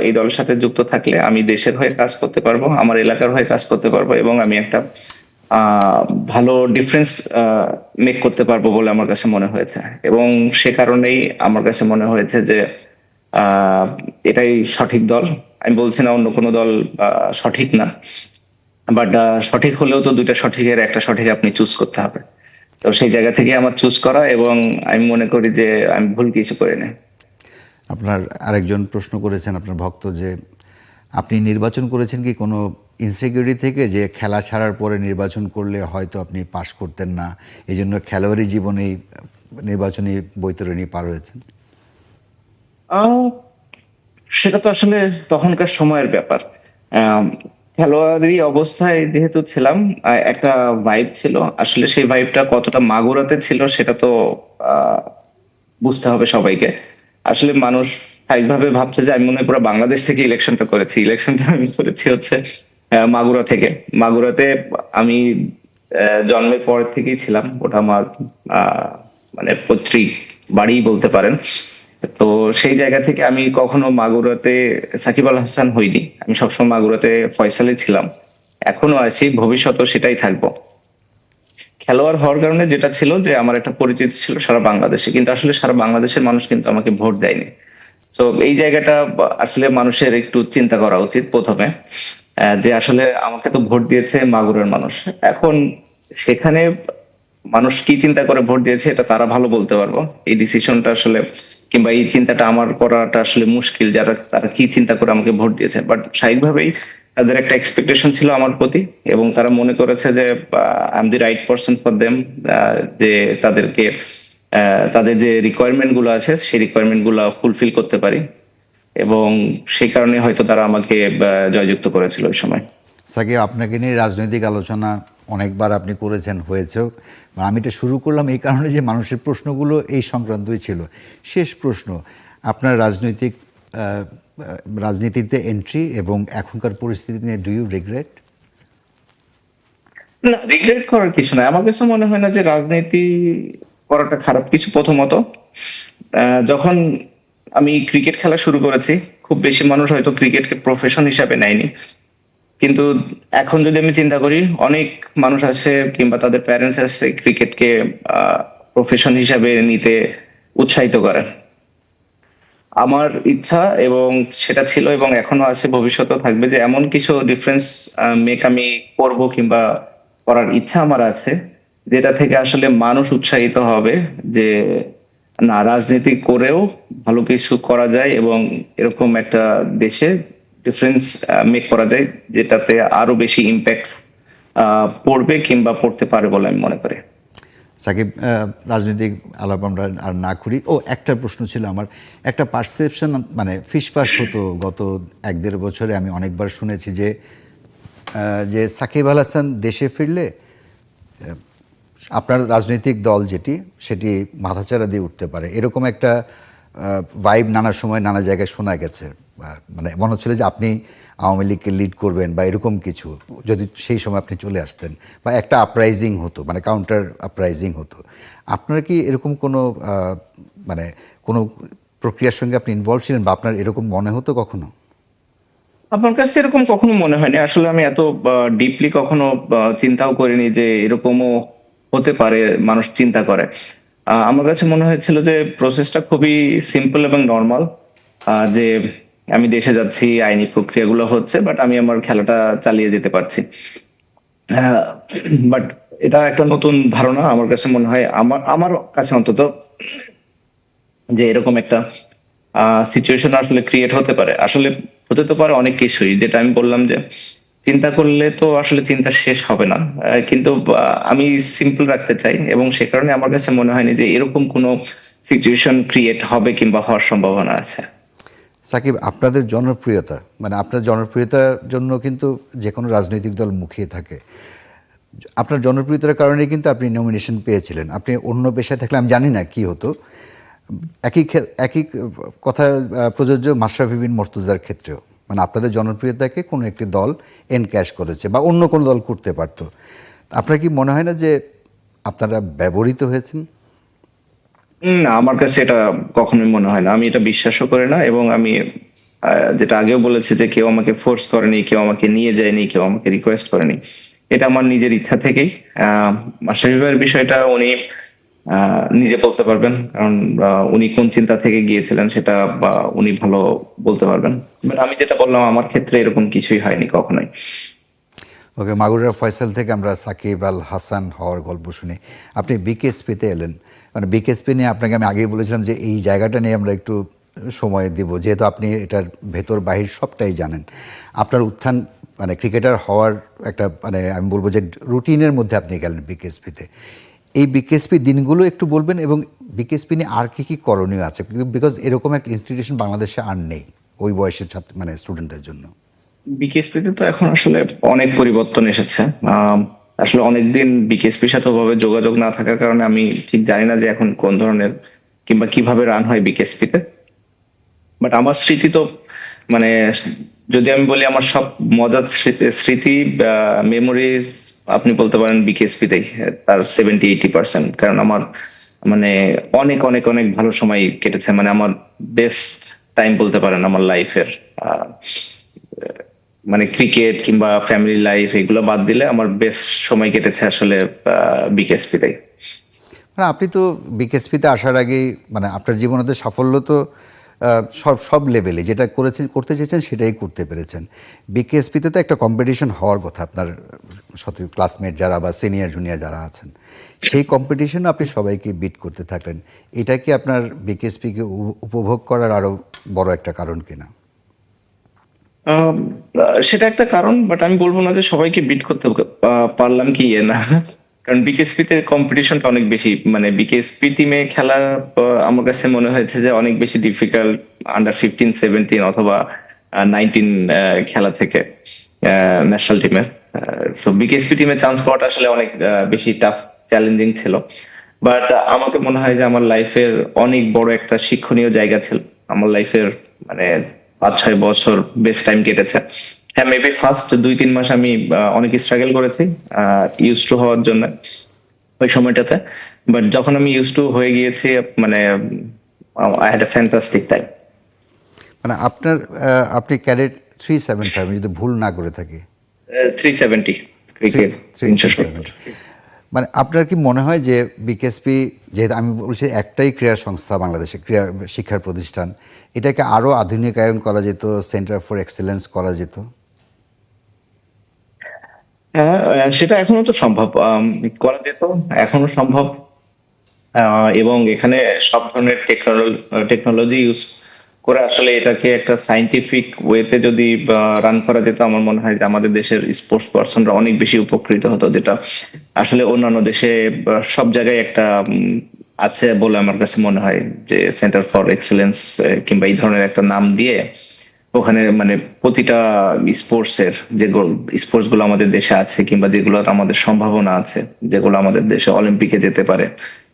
এই দলের সাথে যুক্ত থাকলে আমি দেশের হয়ে কাজ করতে পারবো, আমার এলাকার হয়ে কাজ করতে পারবো, এবং আমি একটা আহ ভালো ডিফারেন্স মেক করতে পারবো বলে আমার কাছে মনে হয়েছে। এবং সে কারণেই আমার কাছে মনে হয়েছে যে আহ এটাই সঠিক দল। আমি বলছি না অন্য কোনো দল সঠিক না, বাট সঠিক হলেও তো দুইটা সঠিকের একটা সঠিক আপনি চুজ করতে হবে। তো সেই জায়গা থেকে আমার চুজ করা, এবং আমি মনে করি যে আমি ভুল কিছু করিনি। আপনার আরেকজন প্রশ্ন করেছেন আপনার ভক্ত, যে আপনি নির্বাচন করেছেন কি কোনো ইনসিকিউরিটি থেকে, যে খেলা ছাড়ার পরে নির্বাচন করলে হয়তো আপনি পাশ করতেন না, এই জন্য খেলোয়াড়ি জীবনেই নির্বাচনী বৈতরণী পার হয়েছেন? আহ সেটা তো আসলে তখনকার সময়ের ব্যাপার। আম, খেলোয়াড়ি অবস্থায় যেহেতু ছিলাম, একটা ভাইব ছিল। আসলে সেই ভাইবটা কতটা মাগুরাতে ছিল সেটা তো আহ, বুঝতে হবে সবাইকে। আসলে মানুষ স্বাভাবিকভাবে ভাবছে যে আমি মনে হয় পুরো বাংলাদেশ থেকে ইলেকশনটা করেছি। ইলেকশনটা আমি করেছি হচ্ছে মাগুরা থেকে। মাগুরাতে আমি জন্মের পর থেকেই ছিলাম। ওটা আমার আহ, মানে পৈতৃক বাড়ি বলতে পারেন। তো সেই জায়গা থেকে আমি কখনো মাগুরাতে সাকিব আল হাসান হইনি। আমি সবসময় মাগুরাতে ফয়সালে ছিলাম, এখনো আছি, ভবিষ্যতেও সেটাই থাকবো। খেলোয়াড় হওয়ার কারণে যেটা ছিল যে আমার একটা পরিচিতি ছিল সারা বাংলাদেশে, কিন্তু আসলে সারা বাংলাদেশের মানুষ কিন্তু আমাকে ভোট দেয়নি। তো এই জায়গাটা আসলে মানুষের একটু চিন্তা করা উচিত প্রথমে, যে আসলে আমাকে তো ভোট দিয়েছে মাগুরার মানুষ। এখন সেখানে মানুষ কি চিন্তা করে ভোট দিয়েছে এটা তারা ভালো বলতে পারবো। এই ডিসিশনটা আসলে কিংবা এই চিন্তাটা আমার করাটা আসলে মুশকিল, যারা তারা কি চিন্তা করে আমাকে ভোট দিয়েছে। বাট স্বাভাবিকভাবেই তাদের একটা এক্সপেকটেশন ছিল আমার প্রতি, এবং তারা মনে করেছে যে I am the right person for them, যে তাদেরকে তাদের যে রিকোয়ারমেন্ট গুলো আছে সেই রিকোয়ারমেন্ট গুলো ফুলফিল করতে পারি। এবং সেই কারণে হয়তো তারা আমাকে জয়যুক্ত করেছিল ওই সময়। সাকিব, আপনাকে নিয়ে রাজনৈতিক আলোচনা অনেকবার আপনি করেছেন, হয়েছেও। আমি এটা শুরু করলাম এই কারণে যে মানুষের প্রশ্নগুলো এই সংক্রান্তই ছিল। শেষ প্রশ্ন, আপনার রাজনীতিতে এন্ট্রি এবং এখনকার পরিস্থিতি নিয়ে ডু ইউ রিগ্রেট? না, রিগ্রেট করার কিছু নাই। আমার কাছে মনে হয় না যে রাজনীতি করাটা খারাপ কিছু। প্রথমত যখন আমি ক্রিকেট খেলা শুরু করেছি, খুব বেশি মানুষ হয়তো ক্রিকেটকে প্রফেশন হিসাবে নেয়নি। কিন্তু এখন যদি আমি চিন্তা করি, অনেক মানুষ আছে কিংবা তাদের প্যারেন্টস আছে ক্রিকেটকে প্রফেশন হিসাবে নিতে উৎসাহিত করে। আমার ইচ্ছা, এবং সেটা ছিল এবং এখনো আছে, ভবিষ্যতেও থাকবে, যে এমন কিছু ডিফারেন্স মেক আমি করব কিংবা করার ইচ্ছা আমার আছে, যেটা থেকে আসলে মানুষ উৎসাহিত হবে যে না, রাজনীতি করেও ভালো কিছু করা যায় এবং এরকম একটা দেশে ডিফারেন্স মেক করা যায়, যেটাতে আরো বেশি ইম্প্যাক্ট পড়বে কিংবা পড়তে পারে বলে আমি মনে করি। সাকিব, রাজনৈতিক আলাপ আমরা আর না করি। ও, একটা প্রশ্ন ছিল আমার। একটা পারসেপশন, মানে ফিসফাস হতো গত 1-1.5 বছরে, আমি অনেকবার শুনেছি যে যে সাকিব আল হাসান দেশে ফিরলে আপনার রাজনৈতিক দল সেটি মাথাচাড়া দিয়ে উঠতে পারে, এরকম একটা ভাইব নানা সময় নানা জায়গায় শোনা গেছে। মানে মনে হচ্ছিল যে আপনি আওয়ামী লীগকে লিড করবেন বা এরকম কিছু, যদি সেই সময় আপনি চলে আসতেন, বা একটা আপরাইজিং হতো, মানে কাউন্টার আপরাইজিং হতো। আপনার কি এরকম কোনো মানে কোনো প্রক্রিয়ার সঙ্গে আপনি ইনভলভ ছিলেন, বা আপনার এরকম মনে হতো কখনো? আমার কাছে এরকম কখনো মনে হয়নি। আসলে আমি এত ডিপলি কখনো চিন্তাও করিনি যে এরকমও হতে পারে, মানুষ চিন্তা করে। আমার কাছে মনে হয়েছিল যে প্রসেসটা খুবই সিম্পল এবং নর্মাল, যে আমি দেশে যাচ্ছি, আইনি প্রক্রিয়াগুলো হচ্ছে, বাট আমি আমার খেলাটা চালিয়ে যেতে পারছি। বাট এটা একটা নতুন ধারণা আমার কাছে মনে হয়, আমার আমার কাছে অন্তত, যে এরকম একটা সিচুয়েশন আসলে ক্রিয়েট হতে পারে। আসলে হতে তো পারে অনেক কিছুই, যেটা আমি বললাম যে চিন্তা করলে তো আসলে চিন্তা শেষ হবে না। কিন্তু আমি সিম্পল রাখতে চাই, এবং সে কারণে আমার কাছে মনে হয়নি যে এরকম কোনো সিচুয়েশন ক্রিয়েট হবে কিংবা হওয়ার সম্ভাবনা আছে। সাকিব, আপনাদের জনপ্রিয়তা, মানে আপনার জনপ্রিয়তার জন্য কিন্তু যে কোনো রাজনৈতিক দল মুখিয়ে থাকে। আপনার জনপ্রিয়তার কারণে কিন্তু আপনি নমিনেশন পেয়েছিলেন। আপনি অন্য পেশায় থাকলে আমি জানি না কি হতো। একই কথা প্রযোজ্য মাশরাফি বিন মুর্তজার ক্ষেত্রেও। মানে আপনাদের জনপ্রিয়তাকে কোনো একটি দল এনক্যাশ করেছে, বা অন্য কোনো দল করতে পারত। আপনার কি মনে হয় না যে আপনারা ব্যবহৃত হয়েছেন? না, আমার কাছে এটা কখনোই মনে হয় না। আমি এটা বিশ্বাসও করি না, এবং আমি যেটা আগেও বলেছি যে কেউ আমাকে ফোর্স করেনি, কেউ আমাকে নিয়ে যায়নি, কেউ আমাকে রিকোয়েস্ট করেনি। এটা আমার নিজের ইচ্ছা থেকেই। মাশরাফি ভাইয়ের বিষয়টা উনি নিজে বলতে পারবেন, কারণ উনি কোন চিন্তা থেকে গিয়েছিলেন সেটা উনি ভালো বলতে পারবেন। বাট আমি যেটা বললাম, আমার ক্ষেত্রে এরকম কিছুই হয়নি কখনোই। ওকে, মাগুরা ফয়সাল থেকে আমরা সাকিব আল হাসান হওয়ার গল্প শুনি। আপনি বিকেএসপিতে এলেন, মানে বিকেএসপি নিয়ে আপনাকে আমি আগেই বলেছিলাম যে এই জায়গাটা নিয়ে আমরা একটু সময় দেব, যেহেতু আপনি এটার ভেতর বাহির সবটাই জানেন। আপনার উত্থান, মানে ক্রিকেটার হওয়ার একটা, মানে আমি বলবো যে রুটিনের মধ্যে আপনি গেলেন বিকেএসপিতে। এই বিকেএসপি দিনগুলো একটু বলবেন, এবং বিকেএসপি নিয়ে আর কি কি করণীয় আছে, বিকজ এরকম একটা ইনস্টিটিউশন বাংলাদেশে আর নেই। ওই বয়সের ছাত্র মানে স্টুডেন্টদের জন্য? বিকেএসপিতে তো এখন আসলে অনেক পরিবর্তন এসেছে। আসলে অনেকদিন বিকেএসপির সাথে ওভাবে যোগাযোগ না থাকার কারণে আমি ঠিক জানি না যে এখন কোন ধরনের কিংবা কিভাবে রান হয় বিকেএসপিতে। বাট আমার স্মৃতি তো মানে যদি আমি বলি আমার সব মজার স্মৃতি মেমোরিজ আপনি বলতে পারেন বিকেএসপিতেই, তার 70-80%। কারণ আমার মানে অনেক অনেক অনেক ভালো সময় কেটেছে, মানে আমার বেস্ট টাইম বলতে পারেন আমার লাইফের। মানে ক্রিকেট কিংবা ফ্যামিলি লাইফ এগুলো বাদ দিলে আমার বেস্ট সময় কেটেছে আসলে বিকেএসপিতেই। মানে আপনি তো বিকেএসপিতে আসার আগেই মানে আপনার জীবনে তো সাফল্য তো সব সব লেভেলে যেটা করেছেন করতে চেয়েছেন সেটাই করতে পেরেছেন। বিকেএসপিতে তো একটা কম্পিটিশন হওয়ার কথা আপনার সাথে ক্লাসমেট যারা বা সিনিয়র জুনিয়র যারা আছেন, সেই কম্পিটিশনে আপনি সবাইকে বিট করতে থাকলেন। এটা কি আপনার বিকেএসপিকে উপভোগ করার আরও বড় একটা কারণ কিনা? আম, সেটা একটা কারণ, বাট আমি বলবো না যে সবাইকে বিট করতে পারলাম কি ইয়ে না। কারণ বিকেএসপি তে কম্পিটিশনটা অনেক বেশি, মানে বিকেএসপি টিমে খেলা আমার কাছে মনে হয়েছে যে অনেক বেশি ডিফিকাল্ট আন্ডার 15, 17 অথবা 19 খেলা থেকে ন্যাশনাল টিমের। সো বিকেএসপি টিমে চান্স পাওয়াটা আসলে অনেক বেশি টাফ, চ্যালেঞ্জিং ছিল। বাট আমাকে মনে হয় যে আমার লাইফের অনেক বড় একটা শিক্ষণীয় জায়গা ছিল। আমার লাইফের মানে 5-6 বছর বেস্ট টাইম কেটেছে। হ্যাঁ, মেবি ফার্স্ট 2-3 মাস আমি অনেক স্ট্রাগল করেছি ইউজ টু হওয়ার জন্য ওই সময়টাতে। বাট যখন আমি ইউজ টু হয়ে গিয়েছি, মানে I had a fantastic time. মানে আপনার আপনি ক্যাডেট 375 যদি ভুল না করে থাকি। 370 ক্রিকেট 370 মানে আপনার কি মনে হয় যে বিকেএসপি, যেহেতু আমি বলছি একটাই ক্রীড়া সংস্থা বাংলাদেশে, ক্রীড়া শিক্ষার প্রতিষ্ঠান, এটাকে আরও আধুনিকায়ন করা যেত, সেন্টার ফর এক্সেলেন্স করা যেত? হ্যাঁ, সেটা এখনো তো সম্ভব, করা যেত, এখনো সম্ভব। এবং এখানে সব ধরনের টেকনোলজি ইউজ করে আসলে এটাকে একটা সাইন্টিফিক ওয়েতে যদি রান করা যেত, আমার মনে হয় যে আমাদের দেশের স্পোর্টস পার্সনরা অনেক বেশি উপকৃত হতো, যেটা আসলে অন্যান্য দেশে সব জায়গায় একটা আছে বলে আমার কাছে মনে হয়। যে সেন্টার ফর এক্সেলেন্স কিংবা এই ধরনের একটা নাম দিয়ে ওখানে মানে প্রতিটা স্পোর্টস এর যে স্পোর্টস গুলো আমাদের দেশে আছে কিংবা যেগুলোর আমাদের সম্ভাবনা আছে, যেগুলো আমাদের দেশে অলিম্পিকে যেতে পারে,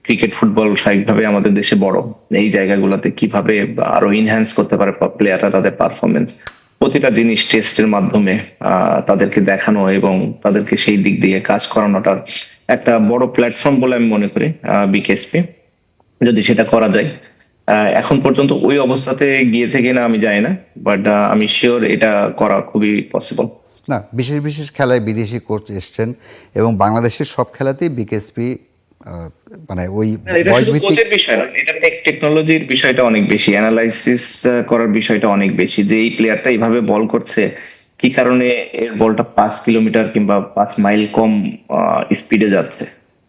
ক্রিকেট ফুটবল স্বাভাবিকভাবে আমাদের দেশে বড়, এই জায়গাগুলোতে কিভাবে আরো ইনহ্যান্স করতে পারে প্লেয়াররা তাদের পারফরমেন্স, প্রতিটা জিনিস টেস্টের মাধ্যমে তাদেরকে দেখানো এবং তাদেরকে সেই দিক দিয়ে কাজ করানোটার একটা বড় প্ল্যাটফর্ম বলে আমি মনে করি বিকেএসপি। যদি সেটা করা যায়, এখন পর্যন্ত ওই অবস্থাতে গিয়েছে কিনা আমি জানি না, বাট আমি শিওর এটা করা খুবই পসিবল। না, বিশেষ বিশেষ খেলায় বিদেশি কোচ এসছেন এবং বাংলাদেশের সব খেলাতেই বিকেএসপি মানে ওই এটা বয়স শুধু ভিত্তিক। কোচের বিষয় না, এটা টেকনোলজির বিষয়টা অনেক বেশি, অ্যানালাইসিস করার বিষয়টা অনেক বেশি, যে এই প্লেয়ারটা এইভাবে বল করছে কি কারণে, এর বলটা 5 কিলোমিটার কিংবা 5 মাইল কম স্পিডে যাচ্ছে,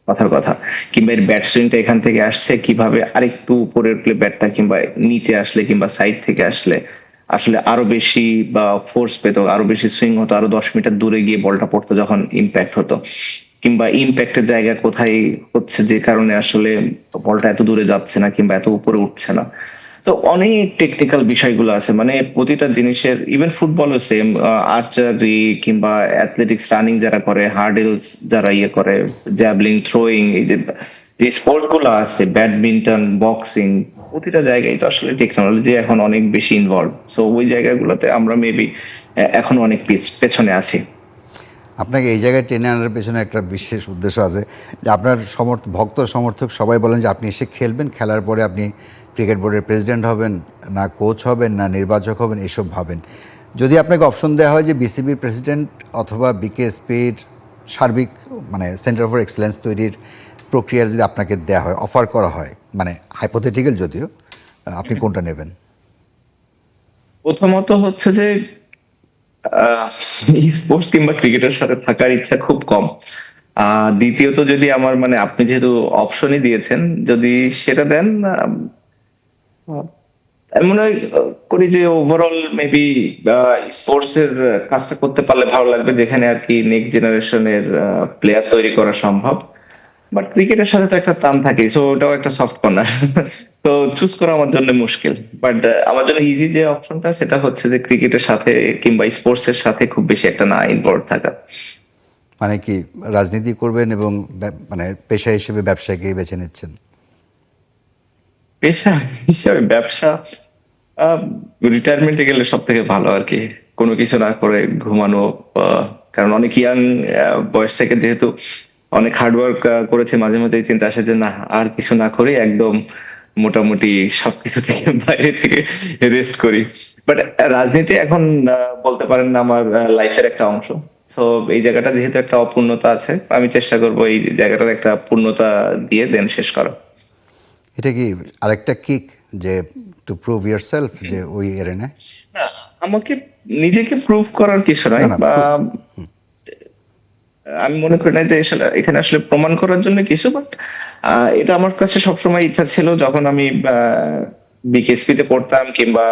কথার কথা, কিংবা এর ব্যাট সুইংটা এখান থেকে আসছে কিভাবে, আরেকটু উপরের প্লে ব্যাটটা কিংবা নিচে আসলে কিংবা সাইড থেকে আসলে আসলে আরো বেশি বা ফোর্স পেত, আরো বেশি সুইং হতো, আরো 10 মিটার দূরে গিয়ে বলটা পড়তো যখন ইম্প্যাক্ট হতো, কিংবা ইম্প্যাক্টের জায়গা কোথায় হচ্ছে যে কারণে আসলে বলটা এত দূরে যাচ্ছে না কিংবা এত উপরে উঠছে না। তো অনেক টেকনিক্যাল বিষয়গুলো আছে, মানে প্রতিটা জিনিসের, ইভেন ফুটবলও সেম, আর্চারি কিংবা অ্যাথলেটিক্স রানিং যারা করে, হার্ডেলস যারা ইয়ে করে, জ্যাভলিং থ্রোয়িং, এই যে যে স্পোর্টস গুলো আছে, ব্যাডমিন্টন, বক্সিং, প্রতিটা জায়গায় তো আসলে টেকনোলজি এখন অনেক বেশি ইনভলভ। সো ওই জায়গাগুলোতে আমরা মেবি এখন অনেক পেছনে আছি। আপনাকে এই জায়গায় টেনে আনার পেছনে একটা বিশেষ উদ্দেশ্য আছে যে আপনার ভক্ত সমর্থক সবাই বলেন যে আপনি এসে খেলবেন, খেলার পরে আপনি ক্রিকেট বোর্ডের প্রেসিডেন্ট হবেন, না কোচ হবেন, না নির্বাচক হবেন, এসব ভাবেন। যদি আপনাকে অপশন দেওয়া হয় যে বিসিবির প্রেসিডেন্ট অথবা বিকেএসপির সার্বিক মানে সেন্টার ফর এক্সেলেন্স তৈরির প্রক্রিয়া যদি আপনাকে দেওয়া হয়, অফার করা হয়, মানে হাইপোথেটিক্যাল যদিও, আপনি কোনটা নেবেন? প্রথমত হচ্ছে যে স্পোর্টস কিংবা ক্রিকেটের সাথে থাকার ইচ্ছা খুব কম। দ্বিতীয়ত যদি আমার মানে আপনি যেহেতু অপশনই দিয়েছেন, যদি সেটা দেন, আমি মনে করি যে ওভারঅল মেবি স্পোর্টস এর কাজটা করতে পারলে ভালো লাগবে, যেখানে আর কি নেক্সট জেনারেশনের প্লেয়ার তৈরি করা সম্ভব। বাট ক্রিকেটের সাথে তো একটা টান থাকে, সো ওটাও একটা সফট কর্নার। তো চুজ করা আমার জন্য মুশকিল, বাট আমার জন্য ইজি যে অপশনটা সেটা হচ্ছে যে ক্রিকেটের সাথে কিংবা স্পোর্টস এর সাথে খুব বেশি একটা না ইনভলভ থাকা। মানে কি রাজনীতি করবেন এবং মানে পেশা হিসেবে ব্যবসাকেই বেছে নিচ্ছেন? পেশা হিসাবে ব্যবসা, রিটায়ারমেন্টে গেলে সব থেকে ভালো আর কি, কোনো কিছু না করে ঘুমানো। কারণ অনেক ইয়াং বয়স থেকে যেহেতু অনেক হার্ডওয়ার্ক করেছে, মাঝে মধ্যে এই চিন্তা আসে যে না, আর কিছু না করে একদম মোটামুটি সবকিছু থেকে বাইরে থেকে রেস্ট করি। বাট রাজনীতি এখন বলতে পারেন না আমার লাইফের একটা অংশ। তো এই জায়গাটা যেহেতু একটা অপূর্ণতা আছে, আমি চেষ্টা করবো এই জায়গাটার একটা পূর্ণতা দিয়ে দেন শেষ করা। এটা কি আরেকটা কিক যে টু প্রুভ ইয়ারসেলফ যে ওই এরেনে? না, আমাকে নিজেকে প্রুভ করার কিছু নয়, না না বা আমি মনে করি না যে এখানে আসলে প্রমাণ করার জন্য কিছু, বাট এটা আমার কাছে সবসময় ইচ্ছা ছিল। যখন আমি বিকেএসপি তে পড়তাম কিংবা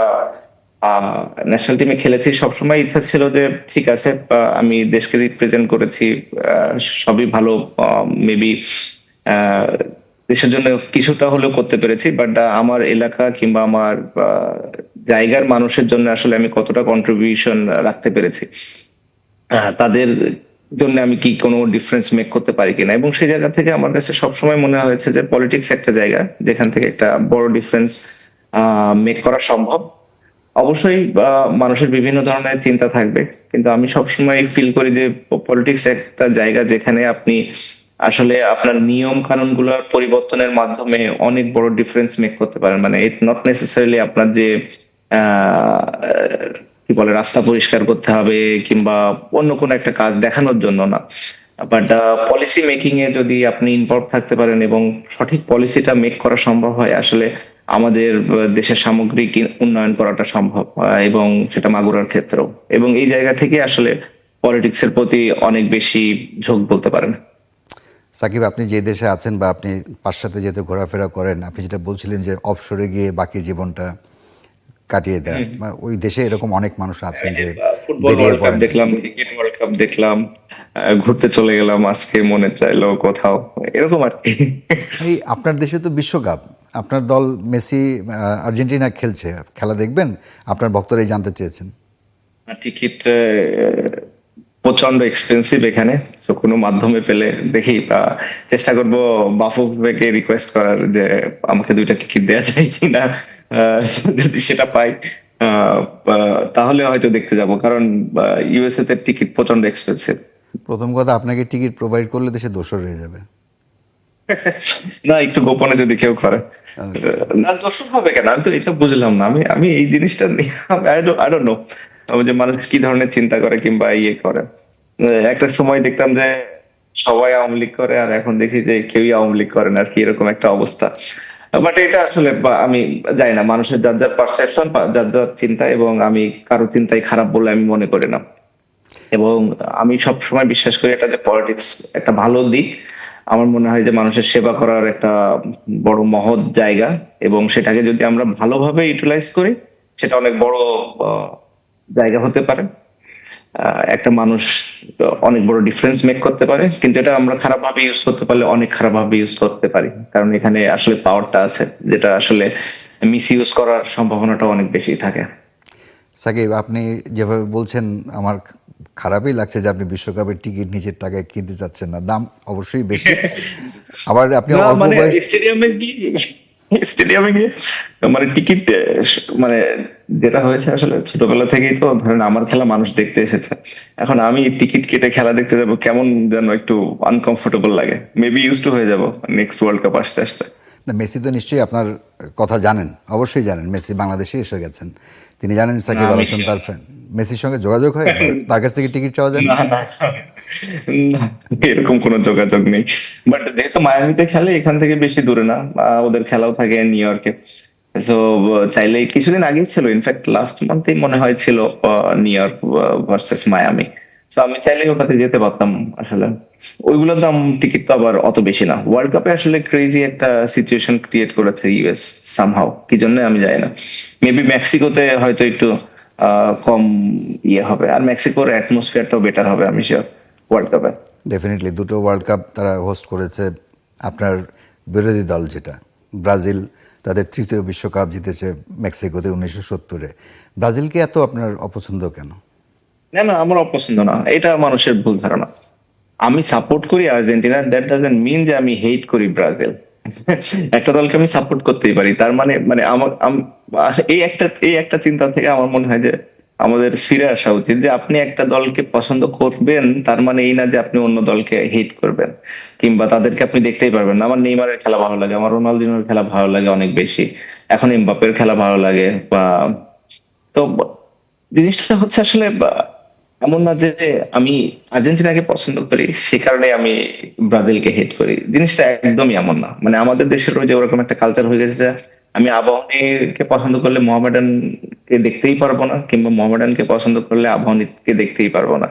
ন্যাশনাল টিমে খেলেছি, সবসময় ইচ্ছা ছিল যে ঠিক আছে, আমি দেশকে রিপ্রেজেন্ট করেছি, সবই ভালো, মেবি দেশের জন্য কিছুটা হলেও করতে পেরেছি, বাট আমার এলাকা কিংবা আমার জায়গার মানুষের জন্য আসলে আমি কতটা কন্ট্রিবিউশন রাখতে পেরেছি, তাদের জন্য আমি কি কোনো ডিফারেন্স মেক করতে পারি কিনা। এবং সেই জায়গা থেকে আমার কাছে সবসময় মনে হয়েছে যে পলিটিক্স একটা জায়গা যেখান থেকে একটা বড় ডিফারেন্স মেক করা সম্ভব। অবশ্যই মানুষের বিভিন্ন ধরনের চিন্তা থাকবে, কিন্তু আমি সবসময় ফিল করি যে পলিটিক্স একটা জায়গা যেখানে আপনি আসলে আপনার নিয়ম কানুন গুলার পরিবর্তনের মাধ্যমে অনেক বড় ডিফারেন্স মেক করতে পারেন। মানে ইট নট নেসেসারিলি আপনার যে আহ কি বলে রাস্তা পরিষ্কার করতে হবে কিংবা অন্য কোনো একটা কাজ দেখানোর জন্য না, বাট পলিসি মেকিং এ যদি আপনি ইনভলভ থাকতে পারেন এবং সঠিক পলিসিটা মেক করা সম্ভব হয়, আসলে আমাদের দেশের সামগ্রিক উন্নয়ন করাটা সম্ভব, এবং সেটা মাগুরার ক্ষেত্রেও। এবং এই জায়গা থেকে আসলে পলিটিক্স এর প্রতি অনেক বেশি ঝোঁক বলতে পারেন। সাকিব, আপনি যে দেশে আছেন বা আপনি পাশ্চাত্যে যেহেতু ঘোরাফেরা করেন, আপনি যেটা বলছিলেন যে অবসরে গিয়ে বাকি জীবনটা কাটিয়ে দেয়, মানে ওই দেশে এরকম অনেক মানুষ আছেন যে ফুটবল বেরিয়ে ওয়ার্ল্ড কাপ পড়েন। দেখলাম, ক্রিকেট ওয়ার্ল্ড কাপ দেখলাম, ঘুরতে চলে গেলাম আজকে মনে চাইলো কোথাও, এরকম আর কি। এই আপনার দেশে তো বিশ্বকাপ, আপনার দল মেসি আর্জেন্টিনা খেলছে, খেলা দেখবেন? আপনার ভক্তরাই জানতে চেয়েছেন। টিকিট প্রচন্ড এক্সপেন্সিভ এখানে, তো কোনো মাধ্যমে পেলে দেখি, চেষ্টা করব বাফুফেকে রিকোয়েস্ট করার যে আমাকে 2টা টিকিট দেওয়া যায় কিনা। যদি সেটা পাই, তাহলে হয়তো দেখতে যাব, কারণ ইউএসএ তে টিকিট প্রচন্ড এক্সপেন্সিভ। প্রথম কথা, আপনাকে টিকিট প্রোভাইড করলে দেশে দোষর হয়ে যাবে। না, একটু গোপনে যদি কেউ করে, না দর্শক হবে কেন, আমি তো এটা বুঝলাম না। আমি আমি এই জিনিসটা আই ডোন্ট নো যে মানুষ কি ধরনের চিন্তা করে কিংবা ইয়ে করে। একটা সময় দেখতাম যে সবাই আওয়ামী লীগ করে, আর এখন দেখি যে কেউই আওয়ামী লীগ করে না আর কি, এরকম একটা অবস্থা। বাট এটা আসলে আমি জানি না, মানুষের যার যার পারসেপশন, যার যার চিন্তা, এবং আমি কারো চিন্তাই খারাপ বলে আমি মনে করি না। এবং আমি সব সময় বিশ্বাস করি এটা, যে পলিটিক্স একটা ভালো দিক। আমার মনে হয় যে মানুষের সেবা করার একটা বড় মহৎ জায়গা, এবং সেটাকে যদি আমরা ভালোভাবে ইউটিলাইজ করি, সেটা অনেক বড় আহ, জায়গা হতে পারে। একটা মানুষ অনেক বড় ডিফারেন্স মেক করতে পারে, কিন্তু এটা আমরা খারাপ ভাবে ইউজ করতে পারলে অনেক খারাপ ভাবে ইউজ করতে পারি, কারণ এখানে আসলে পাওয়ারটা আছে, যেটা আসলে মিস ইউজ করার সম্ভাবনাটা অনেক বেশি থাকে। সাকিব, আপনি যেভাবে বলছেন আমার খারাপই লাগছে যে আপনি বিশ্বকাপের টিকিট নিজের টাকায় কিনতে চাচ্ছেন না, দাম অবশ্যই বেশি। আবার আপনি না, অল্প মানে বয়স। স্টেডিয়ামে গিয়ে মানে টিকিট, মানে যেটা হয়েছে আসলে ছোটবেলা থেকেই তো ধরেন আমার খেলা মানুষ দেখতে এসেছে, এখন আমি টিকিট কেটে খেলা দেখতে যাবো, কেমন যেন একটু আনকমফোর্টেবল লাগে। মেবি ইউজ টু হয়ে যাবো নেক্সট ওয়ার্ল্ড কাপ আসতে আসতে। না, মেসি তো নিশ্চয়ই আপনার কথা জানেন, অবশ্যই জানেন। মেসি বাংলাদেশে এসে গেছেন, তিনি জানেন সাকিব না, আল আমি হাসান তার ফ্যান। মেসির সঙ্গে যোগাযোগ হয় বা তার কাছ থেকে টিকিট চাওয়া যায় না? না, না, না, এরকম কোনো যোগাযোগ নেই। বাট যেহেতু মায়ামিতে খেলে, এখান থেকে বেশি দূরে না, ওদের খেলাও থাকে নিউ ইয়র্কে। তো চাইলে কিছুদিন আগেই ছিল, ইনফ্যাক্ট লাস্ট মান্থেই মনে হয় ছিল নিউ ইয়র্ক ভার্সেস মায়ামি। তো আমি চাইলে ওটাতে যেতে পারতাম আসলে। ওইগুলোর দাম টিকিট তো আবার অত বেশি না। ওয়ার্ল্ড কাপে আসলে ক্রেজি একটা সিচুয়েশন ক্রিয়েট করেছে ইউএস সামহাও, কি জন্য আমি জানি না। মেবি মেক্সিকোতে হয়তো একটু কম ইয়ে হবে, আর মেক্সিকোর অ্যাটমসফিয়ারটাও বেটার হবে আমি শিওর ওয়ার্ল্ড কাপে। ডেফিনেটলি দুটো ওয়ার্ল্ড কাপ তারা হোস্ট করেছে, আপনার বিরোধী দল যেটা ব্রাজিল, তাদের তৃতীয় বিশ্বকাপ জিতেছে মেক্সিকোতে 1970-এ। ব্রাজিলকে এত আপনার অপছন্দ কেন? না না, আমার অপছন্দ না, এটা মানুষের ভুল ধারণা। আমি সাপোর্ট করি আর্জেন্টিনা, দ্যাট ডাজন্ট মিন যে আমি হেট করি ব্রাজিল। একটা দলকে আমি সাপোর্ট করতেই পারি, তার মানে মানে এই একটা চিন্তা থেকে আমার মনে হয় যে আমাদের ফিরে আসা উচিত, যে আপনি একটা দলকে পছন্দ করবেন তার মানে এই না যে আপনি অন্য দলকে হেট করবেন, কিংবা তাদেরকে আপনি দেখতেই পারবেন না। আমার নেইমারের খেলা ভালো লাগে, আমার রোনালদিনোর খেলা ভালো লাগে অনেক বেশি, এখন এমবাপ্পের খেলা ভালো লাগে। বা তো জিনিসটা হচ্ছে আসলে এমন না যে আমি আর্জেন্টিনাকে পছন্দ করি সে কারণে আমি ব্রাজিলকে হেট করি, জিনিসটা একদমই এমন না। মানে আমাদের দেশের ওই যে ওরকম একটা কালচার হয়ে গেছে যে আমি আবাহনীকে পছন্দ করলে মোহামেডানকে দেখতেই পারবো না, কিংবা মোহামেডানকে পছন্দ করলে আবাহনীকে দেখতেই পারবো না।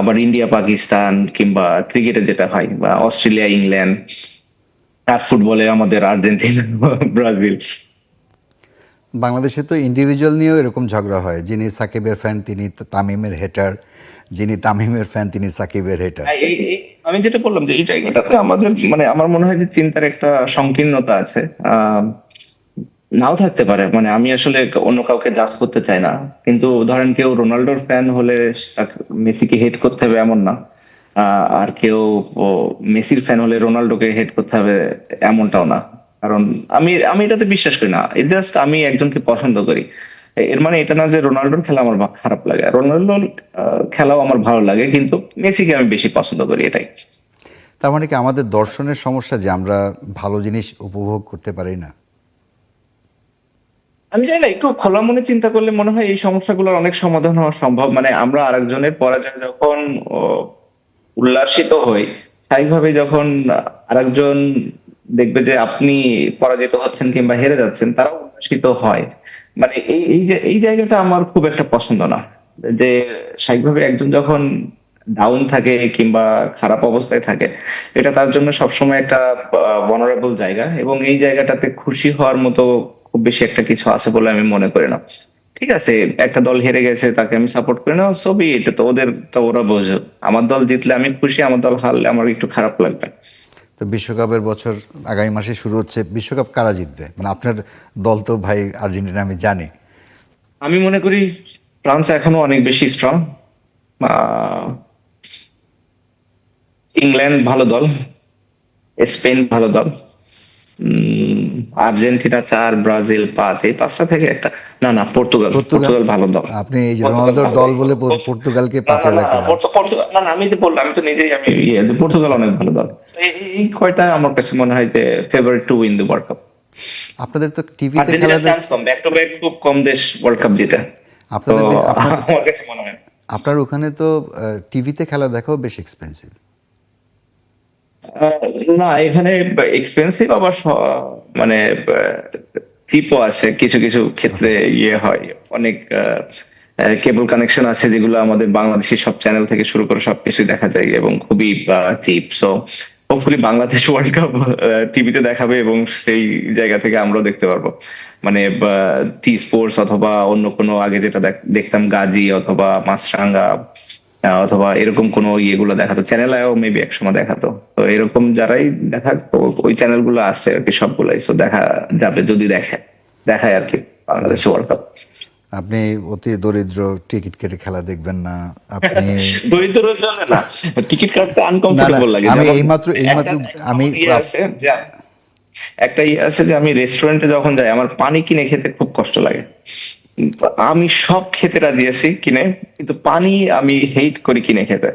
আবার ইন্ডিয়া পাকিস্তান, কিংবা ক্রিকেটে যেটা হয়, বা অস্ট্রেলিয়া ইংল্যান্ড, আর ফুটবলে আমাদের আর্জেন্টিনা ব্রাজিল। বাংলাদেশে তো ইন্ডিভিজুয়াল নিয়েও এরকম ঝগড়া হয়, যিনি সাকিবের ফ্যান তিনি তামিমের হেটার, যিনি তামিমের ফ্যান তিনি সাকিবের হেটার। আমি যেটা বললাম যে এই জায়গাটাতে আমাদের মানে আমার মনে হয় যে চিন্তার একটা সংকীর্ণতা আছে। নাও থাকতে পারে, মানে আমি আসলে অন্য কাউকে জাজ করতে চাই না, কিন্তু ধরেন কেউ রোনাল্ডোর ফ্যান হলে মেসিকে হেট করতে হবে এমন না। আর কেউ ও, মেসির ফ্যান হলে রোনাল্ডোকে হেট করতে হবে এমনটাও না। কারণ আমি আমি এটাতে বিশ্বাস করি না, জাস্ট আমি একজনকে পছন্দ করি। এর মানে এটা না যে রোনাল্ডোর খেলা আমার খারাপ লাগে, রোনাল্ডোর খেলাও আমার ভালো লাগে, কিন্তু মেসিকে আমি বেশি পছন্দ করি, এটাই। তার মানে কি আমাদের দর্শনের সমস্যা যে আমরা ভালো জিনিস উপভোগ করতে পারি না? আমি জানি না, একটু খোলা মনে চিন্তা করলে মনে হয় এই সমস্যাগুলোর অনেক সমাধান হওয়া সম্ভব। মানে আমরা আরেকজনের পরাজয় যখন ও, উল্লাসিত হই, স্বাভাবিকভাবে যখন আরেকজন দেখবে যে আপনি পরাজিত হচ্ছেন কিংবা হেরে যাচ্ছেন, তারাও উল্লাসিত হয়। মানে এই জায়গাটা আমার খুব একটা পছন্দ না, যে স্বাভাবিকভাবে একজন যখন ডাউন থাকে কিংবা খারাপ অবস্থায় থাকে, এটা তার জন্য সবসময় একটা vulnerable জায়গা, এবং এই জায়গাটাতে খুশি হওয়ার মতো খুব বেশি একটা কিছু আছে বলে আমি মনে করি না। ঠিক আছে, একটা দল হেরে গেছে তাকে আমি সাপোর্ট করি না, ছবি এটা তো ওদের, তো ওরা বোঝে। আমার দল জিতলে আমি খুশি, আমার দল হারলে আমার একটু খারাপ লাগবে। তো বিশ্বকাপের বছর আগামী মাসে শুরু হচ্ছে, বিশ্বকাপ কারা জিতবে? মানে আপনার দল তো ভাই আর্জেন্টিনা, আমি জানি। আমি মনে করি ফ্রান্স এখনো অনেক বেশি স্ট্রং। ইংল্যান্ড ভালো দল, স্পেন ভালো দল, উম, আর্জেন্টিনা 4, ব্রাজিল 5, এই পাঁচটা থেকে একটা। না না, পর্তুগাল, পর্তুগাল? পর্তুগাল ভালো দল। আপনি এই যে পর্তুগাল রোনালদোর ভালো দল দল। বলে পর্তুগালকে না না পাঁচে না, রাখলেন? পর্তুগাল না না, আমি তো বললাম, আমি তো নিজেই আমি যে পর্তুগাল অনেক ভালো দল। এই কয়টা আমার কাছে মনে হয় যে favourite to win the world cup. আপনাদের তো টিভিতে খেলা আর্জেন্টিনার chance com, back to back খুব কম দেশ ওয়ার্ল্ড কাপ জিতে। তো আপনাদের আমার কাছে মনে হয় আপনার ওখানে তো টিভিতে খেলা দেখাও বেশ এক্সপেন্সিভ। আহ, না, এখানে এক্সপেন্সিভ, আবার মানে চিপও আছে কিছু কিছু ক্ষেত্রে। ইয়ে হয় অনেক, কেবল কানেকশন আছে যেগুলো আমাদের বাংলাদেশি সব চ্যানেল থেকে শুরু করে সবকিছু দেখা যায় এবং খুবই cheap. So hopefully Bangladesh world cup টিভিতে দেখাবে, এবং সেই জায়গা থেকে আমরাও দেখতে পারবো। মানে টি স্পোর্টস অথবা অন্য কোনো, আগে যেটা দেখতাম গাজী অথবা মাছরাঙ্গা, অথবা এরকম কোনো ইয়েগুলো দেখাতো, চ্যানেল আয়ও মেবি একসময় দেখাতো। তো এরকম যারাই দেখাতো ওই চ্যানেল গুলো আছে আর কি, সবগুলাই। তো দেখা যাবে যদি দেখায় আর কি বাংলাদেশ ওয়ার্ল্ড কাপ। আপনি অতি দরিদ্র, টিকিট কেটে খেলা দেখবেন না আপনি? দরিদ্রের জন্য না, টিকিট কাটতে না না, আনকমফোর্টেবল লাগে। আমি যেমন এইমাত্র আমি একটা ইয়ে আছে যে আমি রেস্টুরেন্টে যখন যাই আমার পানি কিনে খেতে খুব কষ্ট লাগে। আমি সব খেতে রাজি আছি কিনে, কিন্তু পানি আমি হেট করি কিনে খেতে।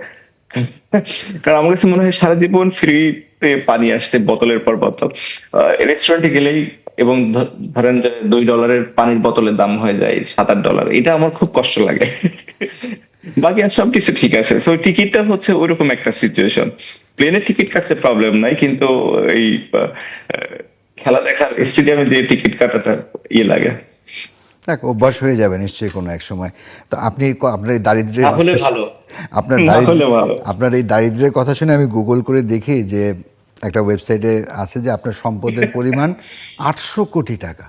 কারণ আমার কাছে মনে হয় সারা জীবন ফ্রিতে পানি আসছে বোতলের পর বোতল। রেস্টুরেন্টে গেলেই, এবং ধরেন যে $2 পানির বোতলের দাম হয়ে যায় $7-8, এটা আমার খুব কষ্ট লাগে। বাকি আর সবকিছু ঠিক আছে। সো টিকিটটা হচ্ছে ওইরকম একটা সিচুয়েশন। প্লেনের টিকিট কাটতে প্রবলেম নাই, কিন্তু এই আহ, খেলা দেখার স্টেডিয়ামে যে টিকিট কাটাটা ইয়ে লাগে। দেখ, অভ্যাস হয়ে যাবে নিশ্চয়ই কোনো এক সময়। তো আপনি আপনার এই দারিদ্র্যের না হলে ভালো, আপনার না হলে ভালো। আপনার এই দারিদ্র্যের কথা শুনে আমি গুগল করে দেখি যে একটা ওয়েবসাইটে আছে যে আপনার সম্পদের পরিমাণ 800 কোটি টাকা।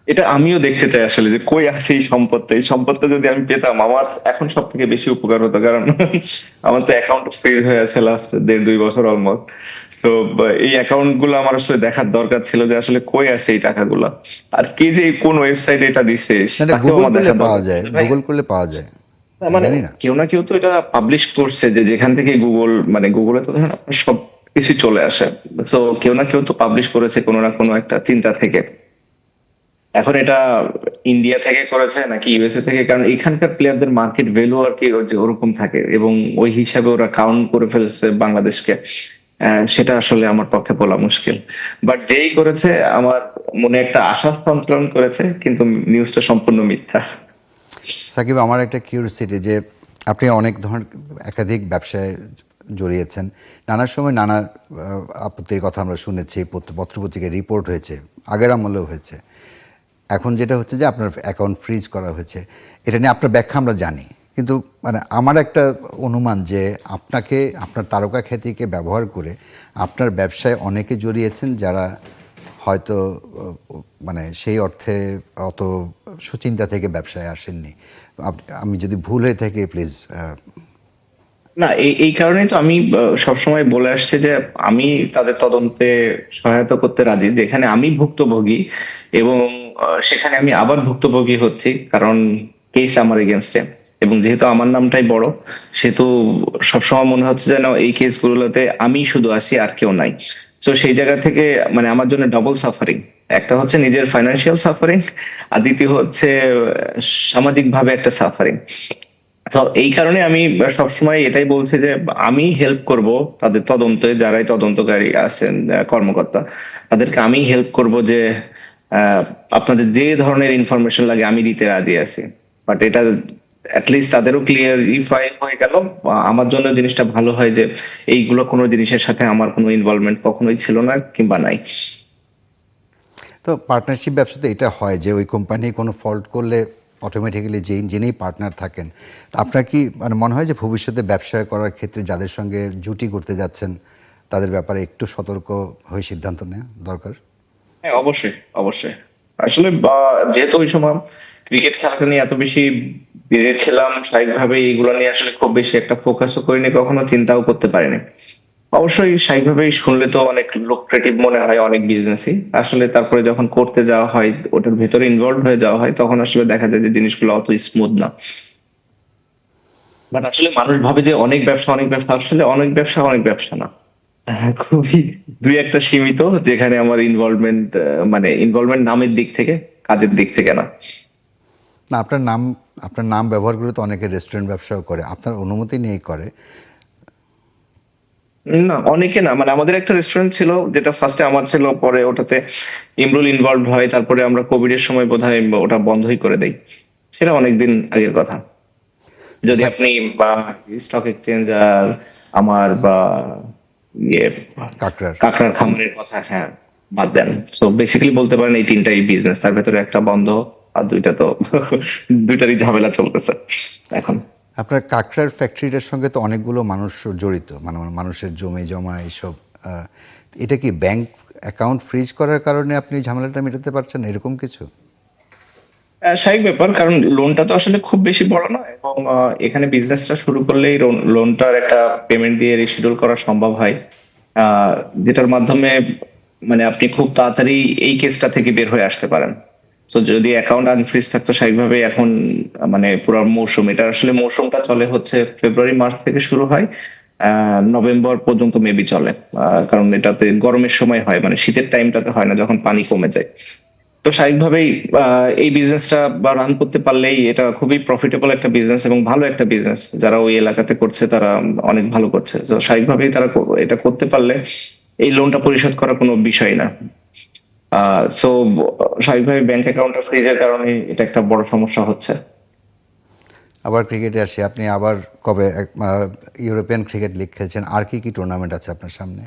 এটা আমিও দেখতে চাই আসলে, যে কই আছে এই সম্পদটা। এই সম্পদটা যদি আমি পেতাম আমার এখন সব থেকে বেশি উপকার হতো, কারণ আমার তো অ্যাকাউন্ট ফ্রিজ হয়ে আছে লাস্ট 1.5-2 বছর অলমোস্ট। তো এই অ্যাকাউন্ট গুলো আমার আসলে দেখার দরকার ছিল যে আসলে কই আছে এই টাকাগুলো, আর কে যে কোন ওয়েবসাইটে এটা দিছে না তাকেও গুগল আমার করলে দেখার পাওয়া দরকার যায়, ছিল ভাই। গুগল করলে পাওয়া যায়, মানে জানি না। কেউ না কেউ তো এটা পাবলিশ করছে, যে যেখান থেকে গুগল, মানে গুগলে তো ধরেন আপনার সব কিছু চলে আসে। তো কেউ না কেউ তো পাবলিশ করেছে কোনো না কোনো একটা চিন্তা থেকে। এখন এটা ইন্ডিয়া থেকে করেছে নাকি ইউএসএ থেকে, কারণ এখানকার প্লেয়ারদের মার্কেট ভ্যালু আর কি ওই যে ওরকম থাকে, এবং ওই হিসাবে ওরা কাউন্ট করে ফেলছে বাংলাদেশকে। সেটা আসলে আমার পক্ষে বলা মুশকিল। বাট যেই করেছে আমার মনে একটা আশার সঞ্চারণ করেছে, কিন্তু নিউজটা সম্পূর্ণ মিথ্যা। সাকিব, আমার একটা কিউরিওসিটি যে আপনি অনেক ধরনের একাধিক ব্যবসায় জড়িয়েছেন, নানা সময় নানা আপত্তির কথা আমরা শুনেছি, পত্রপত্রিকায় রিপোর্ট হয়েছে, আগের আমলেও হয়েছে। এখন যেটা হচ্ছে যে আপনার অ্যাকাউন্ট ফ্রিজ করা হয়েছে, এটা নিয়ে আপনার ব্যাখ্যা আমরা জানি, কিন্তু মানে আমার একটা অনুমান যে আপনাকে, আপনার তারকা খ্যাতিকে ব্যবহার করে আপনার ব্যবসায় অনেকে জড়িয়েছেন যারা হয়তো মানে সেই অর্থে অত সুচিন্তা থেকে ব্যবসায় আসেননি। আমি যদি ভুল হয়ে থাকি প্লিজ। না, এই কারণেই তো আমি সবসময় বলে আসছি যে আমি তাদের তদন্তে সহায়তা করতে রাজি, যেখানে আমি ভুক্তভোগী, এবং সেখানে আমি আবার ভুক্তভোগী হচ্ছি, কারণ কেস আমার এগেনস্টে, এবং যেহেতু আমার নামটাই বড়, সেহেতু সবসময় মনে হচ্ছে যেন এই কেসগুলোতে আমি শুধু আছি আর কেউ নাই। তো সেই জায়গা থেকে মানে আমার জন্য ডবল সাফারিং, একটা হচ্ছে নিজের ফাইন্যান্সিয়াল সাফারিং, আর দ্বিতীয় হচ্ছে সামাজিক ভাবে একটা সাফারিং। তো এই কারণে আমি সবসময় এটাই বলছি যে আমি হেল্প করব তাদের তদন্তে, যারাই তদন্তকারী আছেন, কর্মকর্তা, তাদেরকে আমি হেল্প করব যে আহ, আপনাদের যে ধরনের ইনফরমেশন লাগে আমি দিতে রাজি আছি। বাট এটা অ্যাটলিস্ট তাদেরও ক্লিয়ারিফাই হয়ে গেল, আমার জন্য জিনিসটা ভালো হয় যে এইগুলো কোনো জিনিসের সাথে আমার কোনো ইনভলভমেন্ট কখনোই ছিল না কিংবা নাই। তো পার্টনারশিপ ব্যবসাতে এটা হয় যে ওই কোম্পানি কোনো ফল্ট করলে অটোমেটিক্যালি যিনি পার্টনার থাকেন, তা আপনার কি মানে মনে হয় যে ভবিষ্যতে ব্যবসা করার ক্ষেত্রে যাদের সঙ্গে জুটি করতে যাচ্ছেন তাদের ব্যাপারে একটু সতর্ক হয়ে সিদ্ধান্ত নেওয়া দরকার? হ্যাঁ, অবশ্যই, অবশ্যই। আসলে যেহেতু ওই সময় ক্রিকেট খেলাটা নিয়ে এত বেশি বেড়েছিলাম, স্বাভাবিকভাবে এইগুলো নিয়ে আসলে খুব বেশি একটা ফোকাসও করিনি, কখনো চিন্তাও করতে পারিনি। অবশ্যই স্বাভাবিকভাবেই শুনলে তো অনেক লুক্রেটিভ মনে হয় অনেক বিজনেসই, আসলে তারপরে যখন করতে যাওয়া হয়, ওটার ভেতরে ইনভলভ হয়ে যাওয়া হয়, তখন আসলে দেখা যায় যে জিনিসগুলো অত স্মুথ না। বাট আসলে মানুষ ভাবে যে অনেক ব্যবসা, অনেক ব্যবসা, আসলে অনেক ব্যবসা অনেক ব্যবসা না। হ্যাঁ, খুবই দুই একটা সীমিত, যেখানে আমার ইনভলভমেন্ট, মানে ইনভলভমেন্ট নামের দিক থেকে, কাজের দিক থেকে না। না, আপনার নাম ব্যবহার করে তো অনেকে রেস্টুরেন্ট ব্যবসাও করে, আপনার অনুমতি নিয়েই করে। না, অনেকে না, মানে আমাদের একটা রেস্টুরেন্ট ছিল, যেটা ফার্স্টে আমার ছিল, পরে ওটাতে ইমরুল ইনভলভ হয়, তারপরে আমরা কোভিড এর সময় বোধহয় ওটা বন্ধই করে দেই। সেটা অনেকদিন আগের কথা। যদি স্যার, আপনি বা স্টক এক্সচেঞ্জ আর আমার বা ইয়ে কাকরার। কাঁকড়ার খামারের কথা, হ্যাঁ, বাদ দেন। তো বেসিক্যালি বলতে পারেন এই তিনটাই বিজনেস, তার ভেতরে একটা বন্ধ, আর দুইটা তো দুইটারই ঝামেলা চলতেছে এখন। আপনার কাকরার ফ্যাক্টরিটার সঙ্গে তো অনেকগুলো মানুষ জড়িত, মানে মানুষের জমি জমা এইসব। এটা কি ব্যাংক অ্যাকাউন্ট ফ্রিজ করার কারণে আপনি ঝামেলাটা মেটাতে পারছেন, এরকম কিছু? স্বাভাবিক ব্যাপার, কারণ লোনটা তো আসলে খুব বেশি বড় নয়, এবং এখানে বিজনেসটা শুরু করলেই লোনটার একটা পেমেন্ট দিয়ে রিশিডিউল করা সম্ভব হয়, আহ, যেটার মাধ্যমে মানে আপনি খুব তাড়াতাড়ি এই কেসটা থেকে বের হয়ে আসতে পারেন। তো যদি অ্যাকাউন্ট আনফ্রিজ থাকতো স্বাভাবিকভাবে এখন, মানে পুরো মৌসুম, এটা আসলে মৌসুমটা চলে হচ্ছে ফেব্রুয়ারি মার্চ থেকে শুরু হয়, নভেম্বর পর্যন্ত মেবি চলে, কারণ এটাতে গরমের সময় হয়, মানে শীতের টাইমটাতে হয় না, যখন পানি কমে যায়। তো স্বাভাবিকভাবেই এই বিজনেসটা বা রান করতে পারলেই এটা খুবই প্রফিটেবল একটা বিজনেস এবং ভালো একটা বিজনেস, যারা ওই এলাকাতে করছে তারা অনেক ভালো করছে। তো স্বাভাবিকভাবেই তারা এটা করতে পারলে এই লোনটা পরিশোধ করা কোনো বিষয় না। সো স্বাভাবিকভাবে ব্যাংক অ্যাকাউন্টটা ফ্রিজের কারণে এটা একটা বড় সমস্যা হচ্ছে। আবার ক্রিকেটে আসি, আপনি আবার কবে ইউরোপিয়ান ক্রিকেট লিগ খেলছেন, আর কি কি টুর্নামেন্ট আছে আপনার সামনে?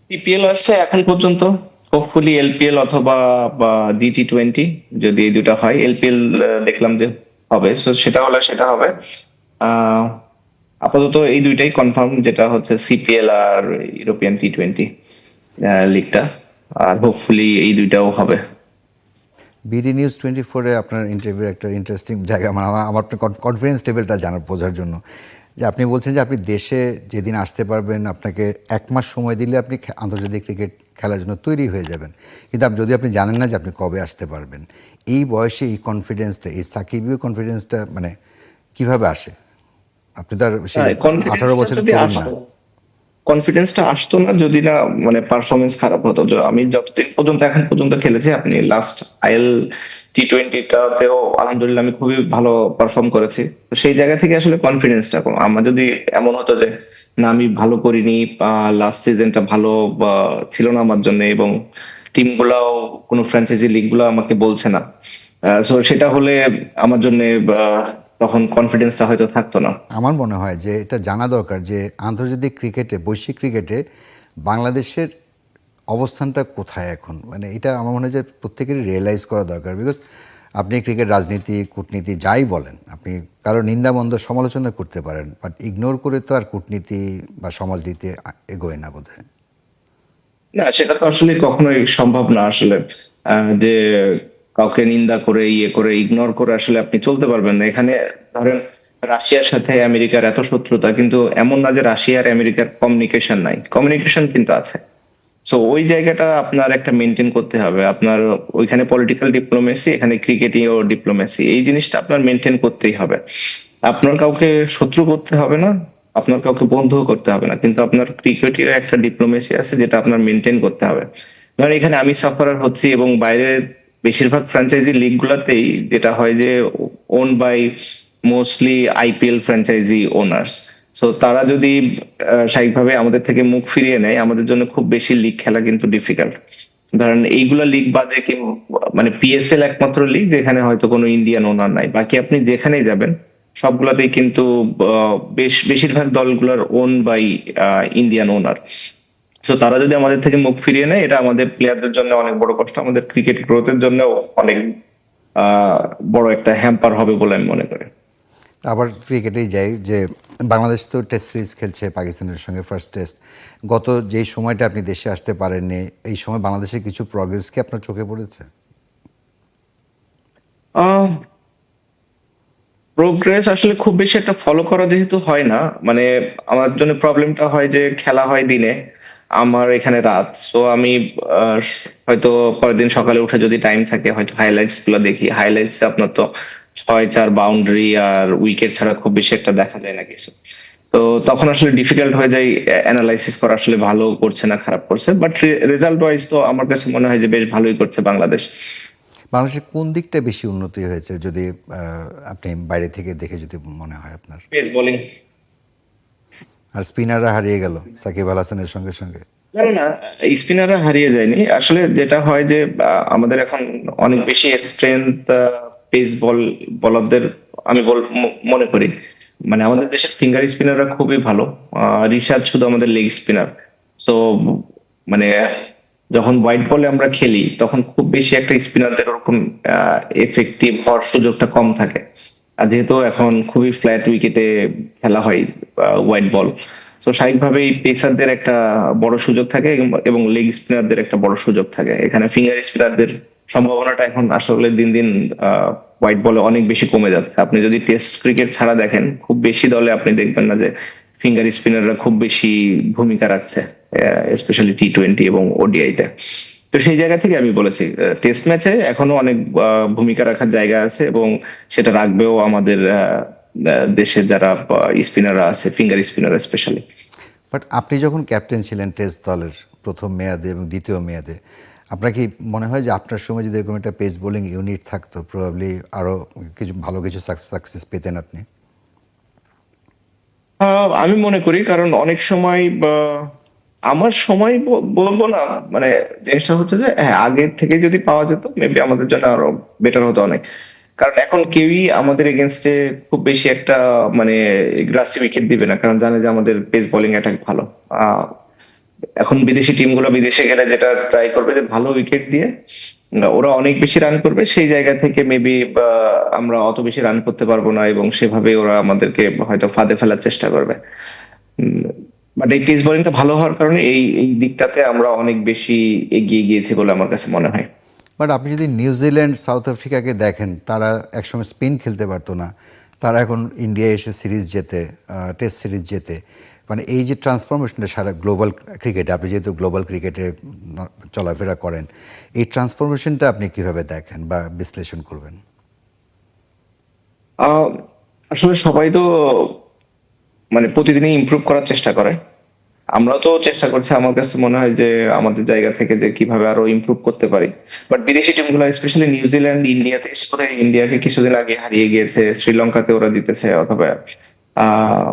পিপিএল আসছে এখন পর্যন্ত, হোপফুলি এলপিএল অথবা বা জি20, যদি এই দুটা হয়। এলপিএল দেখলাম যে হবে, সো সেটা হলে সেটা হবে। আহ আপাতত এই দুইটাই কনফার্ম, যেটা হচ্ছে সিপিএল আর ইউরোপিয়ান টি20 লিগটা, আর হোপফুলি এই দুইটাও হবে। বিডি নিউজ 24-এ আপনার ইন্টারভিউ একটা ইন্টারেস্টিং জায়গা, আমার আমার আপনার কনফিডেন্স লেভেলটা জানার বোঝার জন্য, যে আপনি বলছেন যে আপনি দেশে যেদিন আসতে পারবেন আপনাকে 1 মাস সময় দিলে আপনি আন্তর্জাতিক ক্রিকেট খেলার জন্য তৈরি হয়ে যাবেন, কিন্তু যদি আপনি জানেন না যে আপনি কবে আসতে পারবেন, এই বয়সে এই কনফিডেন্সটা, এই সাকিবীয় কনফিডেন্সটা মানে কিভাবে আসে? আপনি তো আর সেই 18 কনফিডেন্সটা বছরের যদি তরুণ না। আসতো, কনফিডেন্সটা আসতো না যদি না মানে পারফরমেন্স খারাপ হতো। আমি যতদিন পর্যন্ত এখন পর্যন্ত খেলেছি, আপনি লাস্ট T20টাতেও আলহামদুলিল্লাহ আমি খুবই ভালো পারফর্ম করেছি। তো সেই জায়গা থেকে আসলে কনফিডেন্সটা কম। আমার যদি এমন হতো যে না আমি ভালো করিনি, লাস্ট সিজনটা ভালো বা ছিল না আমার জন্য, এবং টিম গুলাও কোনো ফ্র্যাঞ্চাইজি লিগ গুলো আমাকে বলছে না, সো সেটা হলে আমার জন্য তখন কনফিডেন্সটা হয়তো থাকতো না। আমার মনে হয় যে এটা জানা দরকার যে আন্তর্জাতিক ক্রিকেটে, বৈশ্বিক ক্রিকেটে বাংলাদেশের অবস্থানটা কোথায় এখন, মানে এটা আমার মনে হয় যে প্রত্যেকেরই রিয়েলাইজ করা দরকার। বিকজ আপনি ক্রিকেট রাজনীতি, কূটনীতি যাই বলেন, আপনি কারো নিন্দামন্দ সমালোচনা করতে পারেন, বাট ইগনোর করে তো আর কূটনীতি বা সমাজনীতি এগোয় না বোধহয়। না, সেটা তো আসলে কখনোই সম্ভব না আসলে। যে কাউকে নিন্দা করে ইয়ে করে ইগনোর করে আসলে আপনি চলতে পারবেন না এখানে। ধরেন রাশিয়ার সাথে আমেরিকার এত শত্রুতা, কিন্তু এমন না যে রাশিয়া আর আমেরিকার কমিউনিকেশন নাই, কমিউনিকেশন কিন্তু আছে। সো ওই জায়গাটা আপনার একটা মেনটেন করতে হবে। আপনার ওইখানে পলিটিক্যাল ডিপ্লোমেসি, এখানে ক্রিকেটীয় ডিপ্লোমেসি, এই জিনিসটা আপনার মেনটেন করতেই হবে। আপনার কাউকে শত্রু করতে হবে না, আপনার কাউকে বন্ধুও করতে হবে না, কিন্তু আপনার ক্রিকেটীয় একটা ডিপ্লোমেসি আছে যেটা আপনার মেনটেন করতে হবে। ধরেন এখানে আমি সাফারার হচ্ছি, এবং বাইরে বেশিরভাগ ফ্র্যাঞ্চাইজি লিগ গুলাতেই যেটা হয় যে own by mostly IPL franchise owners. So তারা যদি স্বাভাবিকভাবে আমাদের থেকে মুখ ফিরিয়ে নেয়, আমাদের জন্য খুব বেশি লিগ খেলা কিন্তু ডিফিকাল্ট। ধরেন এইগুলা লিগ বাদে কি, মানে পিএসএল একমাত্র লিগ যেখানে হয়তো কোনো ইন্ডিয়ান ওনার নাই, বাকি আপনি যেখানেই যাবেন সবগুলাতেই কিন্তু বেশিরভাগ দলগুলোর ওন বাই ইন্ডিয়ান ওনার। তো তারা যদি আমাদের থেকে মুখ ফিরিয়ে নেয়, এটা আমাদের প্লেয়ারদের জন্য অনেক বড় কষ্ট, আমাদের ক্রিকেট গ্রোথের জন্য অনেক বড় একটা হ্যাম্পার হবে বলে আমি মনে করি। আবার ক্রিকেটেই যাই যে বাংলাদেশ তো টেস্ট সিরিজ খেলছে পাকিস্তানের সঙ্গে, ফার্স্ট টেস্ট। গত যেই সময়টা আপনি দেশে আসতে পারেননি, এই সময় বাংলাদেশের কিছু প্রগ্রেস কি আপনার চোখে পড়েছে? প্রোগ্রেস আসলে খুব বেশি একটা ফলো করা যেহেতু হয় না, মানে আমার জন্য প্রবলেমটা হয় যে খেলা হয় দিনে, আমার এখানে রাত। সো আমি হয়তো পরের দিন সকালে উঠে যদি টাইম থাকে হয়তো হাইলাইটস গুলো দেখি। হাইলাইটস আপনার তো 6-4 বাউন্ডারি আর উইকেট ছাড়া খুব বেশি একটা দেখা যায় না কিছু। তো তখন আসলে ডিফিকাল্ট হয়ে যায় অ্যানালাইসিস করা আসলে ভালো করছে না খারাপ করছে। বাট রেজাল্ট ওয়াইজ তো আমার কাছে মনে হয় যে বেশ ভালোই করছে বাংলাদেশ। বাংলাদেশের কোন দিকটা বেশি উন্নতি হয়েছে যদি আপনি বাইরে থেকে দেখে যদি মনে হয় আপনার? Pace bowling. আর স্পিনাররা হারিয়ে গেল সাকিব আল হাসানের সঙ্গে সঙ্গে। না না না, স্পিনাররা হারিয়ে যায়নি আসলে। যেটা হয় যে আমাদের এখন অনেক বেশি স্ট্রেংথ পেস বলারদের আমি মনে করি। মানে আমাদের দেশের ফিঙ্গার স্পিনাররা খুবই ভালো। রিশাদ শুধু আমাদের লেগ স্পিনার। তো মানে যখন হোয়াইট বলে আমরা খেলি তখন খুব বেশি একটা স্পিনারদের ওরকম এফেক্টিভ হওয়ার সুযোগটা কম থাকে। আর যেহেতু এখন খুবই ফ্ল্যাট উইকেটে খেলা হয় হোয়াইট বল, তো স্বাভাবিকভাবেই পেসারদের একটা বড় সুযোগ থাকে এবং লেগ স্পিনারদের একটা বড় সুযোগ থাকে। এখানে ফিঙ্গার স্পিনারদের সম্ভাবনাটা এখন আসলে দিন দিন হোয়াইট বলে অনেক বেশি কমে যাচ্ছে। আপনি যদি টেস্ট ক্রিকেট ছাড়া দেখেন, খুব বেশি দলে আপনি দেখবেন না যে ফিঙ্গার স্পিনাররা খুব বেশি ভূমিকা রাখছে, স্পেশালি T20 এবং ওডিআই তে। তো সেই জায়গা থেকে আমি বলেছি টেস্ট ম্যাচে এখনো অনেক ভূমিকা রাখার জায়গা আছে, এবং সেটা রাখবেও আমাদের দেশের যারা স্পিনাররা আছে, ফিঙ্গার স্পিনার স্পেশালি। বাট আপনি যখন ক্যাপ্টেন ছিলেন টেস্ট দলের প্রথম মেয়াদে এবং দ্বিতীয় মেয়াদে, আপনার কি মনে হয় যে আপনার সময় যদি এরকম একটা পেস বোলিং ইউনিট থাকতো, প্রবাবলি আরও কিছু ভালো কিছু সাকসেস পেতেন আপনি? আমি মনে করি, কারণ অনেক সময় আমার সময় বলবো না, মানে জিনিসটা হচ্ছে যে হ্যাঁ আগের থেকে যদি পাওয়া যেত মেবি আমাদের জন্য আরো বেটার হতো অনেক। কারণ এখন কেউই আমাদের এগেনস্টে খুব বেশি একটা মানে গ্রাসি উইকেট দিবে না, কারণ জানে যে আমাদের পেস বোলিং অ্যাটাক ভালো। এখন বিদেশি টিমগুলো বিদেশে গেলে যেটা ট্রাই করবে যে ভালো উইকেট দিয়ে ওরা অনেক বেশি রান করবে, সেই জায়গা থেকে মেবি আমরা অত বেশি রান করতে পারবো না, এবং সেভাবে ওরা আমাদেরকে হয়তো ফাঁদে ফেলার চেষ্টা করবে। বাট এই পেস বোলিংটা ভালো হওয়ার কারণে এই এই দিকটাতে আমরা অনেক বেশি এগিয়ে গিয়েছি বলে আমার কাছে মনে হয়। বাট আপনি যদি নিউজিল্যান্ড, সাউথ আফ্রিকাকে দেখেন, তারা একসময় স্পিন খেলতে পারতো না, তারা এখন ইন্ডিয়া এসে সিরিজ জেতে, টেস্ট সিরিজ জেতে, মানে এই যে ট্রান্সফরমেশনটা সারা গ্লোবাল ক্রিকেটে, আপনি যেহেতু গ্লোবাল ক্রিকেটে চলাফেরা করেন, এই ট্রান্সফরমেশনটা আপনি কিভাবে দেখেন বা বিশ্লেষণ করবেন? আহ, আসলে সবাই তো মানে প্রতিদিনই ইমপ্রুভ করার চেষ্টা করে। আমরাও তো চেষ্টা করছি। আমার কাছে মনে হয় যে আমাদের জায়গা থেকে যে কিভাবে আরো ইমপ্রুভ করতে পারি। বাট বিদেশি টিমগুলো স্পেশালি নিউজিল্যান্ড, ইন্ডিয়াতে বিশেষ করে ইন্ডিয়াকে কিছুদিন আগে হারিয়ে গিয়েছে, শ্রীলঙ্কাতে ওরা জিতেছে অথবা আহ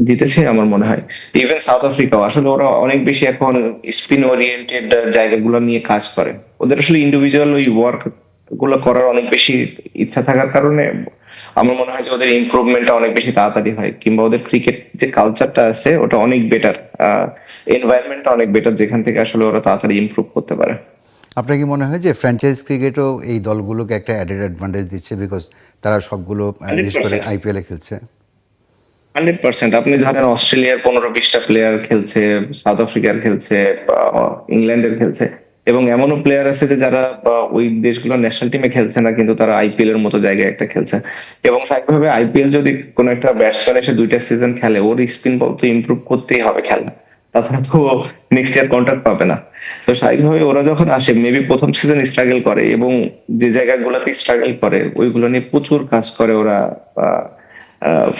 জিতেছে আমার মনে হয়। ইভেন সাউথ আফ্রিকাও আসলে ওরা অনেক বেশি এখন স্পিন ওরিয়েন্টেড জায়গাগুলো নিয়ে কাজ করে। ওদের আসলে ইন্ডিভিজুয়াল ওই ওয়ার্ক গুলো করার অনেক বেশি ইচ্ছা থাকার কারণে আমার মনে হয় যে ওদের ইমপ্রুভমেন্টটা অনেক বেশি তাড়াতাড়ি হয়, কিংবা ওদের ক্রিকেট যে কালচারটা আছে ওটা অনেক বেটার, এনভায়রনমেন্টটা অনেক বেটার, যেখান থেকে আসলে ওরা তাড়াতাড়ি ইমপ্রুভ করতে পারে। আপনার কি মনে হয় যে ফ্র্যাঞ্চাইজ ক্রিকেটও এই দলগুলোকে একটা অ্যাডেড অ্যাডভান্টেজ দিচ্ছে, বিকজ তারা সবগুলো বিশেষ করে 100%। আইপিএলে খেলছে? 100%। আপনি ধরেন অস্ট্রেলিয়ার 15-20টা প্লেয়ার খেলছে, সাউথ আফ্রিকার খেলছে, বা ইংল্যান্ডের খেলছে, এবং এমনও প্লেয়ার আছে যে যারা ওই দেশগুলোর ন্যাশনাল টিমে খেলছে না, কিন্তু তারা আইপিএল এর মতো জায়গায় একটা খেলছে। এবং স্বাভাবিকভাবে আইপিএল যদি কোনো একটা ব্যাটসম্যান এসে 2টা সিজন খেলে, ওর স্পিন বল তো ইমপ্রুভ করতেই হবে খেলা, তাছাড়া তো নেক্সট ইয়ার কন্ট্রাক্ট পাবে না। তো স্বাভাবিকভাবে ওরা যখন আসে মেবি প্রথম সিজন স্ট্রাগল করে, এবং যে জায়গাগুলোতে স্ট্রাগল করে ওইগুলো নিয়ে প্রচুর কাজ করে ওরা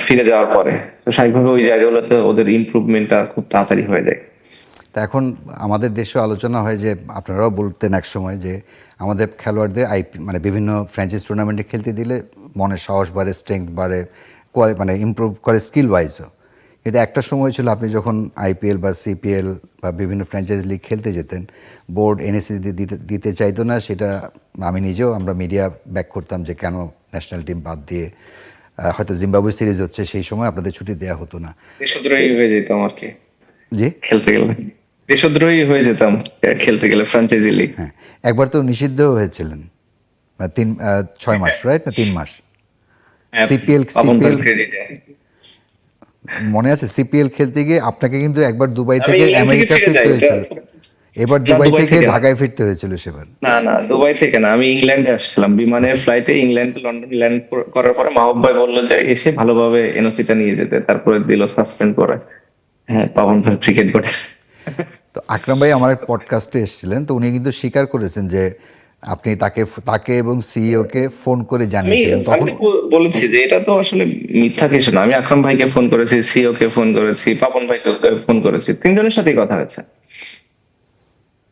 ফিরে যাওয়ার পরে। তো স্বাভাবিকভাবে ওই জায়গাগুলোতে ওদের ইমপ্রুভমেন্টটা খুব তাড়াতাড়ি হয়ে যায়। তা এখন আমাদের দেশেও আলোচনা হয় যে, আপনারাও বলতেন এক সময় যে আমাদের খেলোয়াড়দের মানে বিভিন্ন ফ্র্যাঞ্চাইজ টুর্নামেন্টে খেলতে দিলে মনের সাহস বাড়ে, স্ট্রেংথ বাড়ে, মানে ইমপ্রুভ করে স্কিল ওয়াইজও। কিন্তু একটা সময় ছিল আপনি যখন আইপিএল বা সিপিএল বা বিভিন্ন ফ্র্যাঞ্চাইজ লিগ খেলতে যেতেন, বোর্ড এনএসি দিতে চাইতো না, সেটা আমি নিজেও, আমরা মিডিয়া ব্যাক করতাম যে কেন ন্যাশনাল টিম বাদ দিয়ে, হয়তো জিম্বাবুয়ে সিরিজ হচ্ছে সেই সময় আপনাদের ছুটি দেওয়া হতো না। দেশদ্রোহী হয়ে যেতাম আর কি জি, খেলতে গেলে। দেশদ্রোহী হয়ে যেতাম খেলতে গেলে ফ্র্যাঞ্চাইজি লিগ। হ্যাঁ, একবার তো নিষিদ্ধ হয়েছিলেন, 6 মাস, রাইট, না 3 মাস? সিপিএল সিপিএল ক্রেডিটে মনে আছে? সিপিএল খেলতে গিয়ে আপনাকে কিন্তু একবার দুবাই আমি থেকে ইংল্যান্ড থেকে আমেরিকা ফিরে ফিরতে যাই। হয়েছিল, এবার না, দুবাই দুবাই থেকে থেকে না। ঢাকায় ফিরতে হয়েছিল সেবার। না না, দুবাই থেকে না, আমি ইংল্যান্ডে আসছিলাম বিমানের ফ্লাইটে। ইংল্যান্ড লন্ডন ল্যান্ড করার পরে মাহবুব ভাই বললো যে এসে ভালোভাবে এনওসিটা নিয়ে যেতে, তারপরে দিল সাসপেন্ড করে। হ্যাঁ, পাবন ভাই ক্রিকেট বোর্ডে। তো আকরাম ভাই আমার পডকাস্টে এসেছিলেন, তো উনি কিন্তু স্বীকার করেছেন যে আপনি তাকে এবং সিইওকে ফোন করে আমি জানিয়েছিলেন আমি তখন। বলেছি যে এটা তো আসলে মিথ্যা কিছু না। আমি আকরাম ভাইকে ফোন করেছি, সিও কে ফোন করেছি, পাপন ভাইকে ফোন করেছি, তিনজনের সাথেই কথা হয়েছে।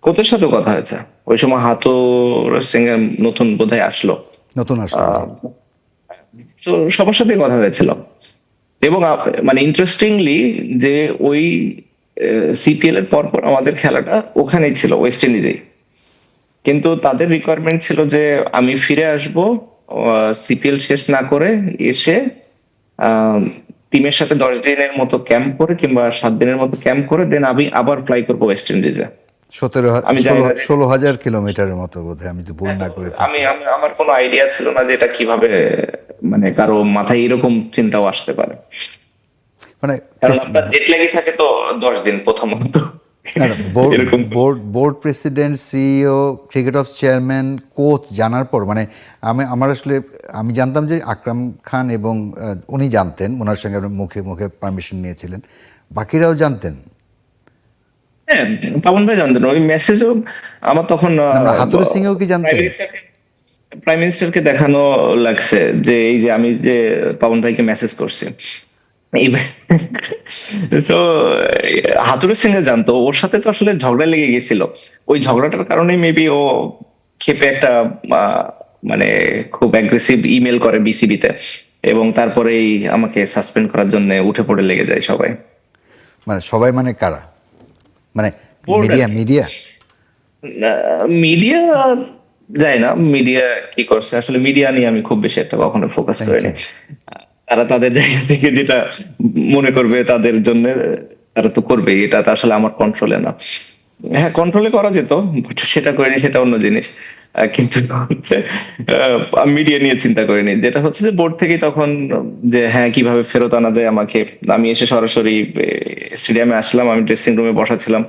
কোচের সাথেও কথা হয়েছে। ওই সময় হাতুর সিং এর নতুন বোধহয় আসলো। নতুন আসলো, জি। আহ, তো সবার সাথে কথা হয়েছিল। এবং মানে ইন্টারেস্টিংলি যে ওই সিপিএল এর পর পর আমাদের খেলাটা ওখানেই ছিল, ওয়েস্ট ইন্ডিজেই। কিন্তু তাদের রিকোয়ারমেন্ট ছিল যে আমি ফিরে আসব সিপিএল শেষ না করে, এসে টিমের সাথে 10 দিনের মতো ক্যাম্প করে কিংবা 7 দিনের মতো ক্যাম্প করে দেন আমি আবার ফ্লাই করবো ওয়েস্ট ইন্ডিজে। আমি জানি না 16,000 কিলোমিটারের মতো বোধহয়, আমি তো ভুল না করে থাকি। আমার কোনো আইডিয়া ছিল না যে এটা কিভাবে, মানে কারো মাথায় এরকম চিন্তাও আসতে পারে। মানে কারণ আপনার জেট ল্যাগই থাকে তো 10 দিন প্রথমত। এরকম board president, CEO, cricket of chairman, coach জানার পর, মানে আমি জানতাম যে আকরাম খান এবং উনি জানতেন, ওনার সঙ্গে আপনি মুখে মুখে পারমিশন নিয়েছিলেন, বাকিরাও জানতেন? হ্যাঁ, পাবন ভাই জানতেন। ওই মেসেজও আমার তখন না, হাতুরু সিংও কি জানতেন? প্রাইম মিনিস্টারকে দেখানো লাগছে যে এই যে আমি যে পাবন ভাইকে মেসেজ করছি। তো হাতুরু সিং এ জানতো, ওর সাথে তো আসলে ঝগড়া লেগে গেছিল। ওই ঝগড়াটার কারণে মেবি ও ক্ষেপে একটা মানে খুব অ্যাগ্রেসিভ ইমেল করে বিসিবিতে, এবং তারপরেই আমাকে সাসপেন্ড করার জন্য উঠে পড়ে লেগে যায় সবাই। মানে সবাই মানে কারা? মানে Board মিডিয়া আর কি। মিডিয়া মিডিয়া যায় না। মিডিয়া কি করছে আসলে, মিডিয়া নিয়ে আমি খুব বেশি একটা কখনো ফোকাস Thank করিনি। you. তারা তাদের জায়গা থেকে যেটা মনে করবে তাদের জন্য তারা তো করবেই, এটা তো আসলে আমার কন্ট্রোলে না। হ্যাঁ, কন্ট্রোলে করা যেত, but সেটা করিনি, সেটা অন্য জিনিস। কিন্তু হচ্ছে মিডিয়া নিয়ে চিন্তা করিনি। যেটা হচ্ছে যে বোর্ড থেকেই তখন যে হ্যাঁ কিভাবে ফেরত আনা যায় আমাকে। আমি এসে সরাসরি স্টেডিয়ামে আসলাম, আমি ড্রেসিং রুমে বসা ছিলাম।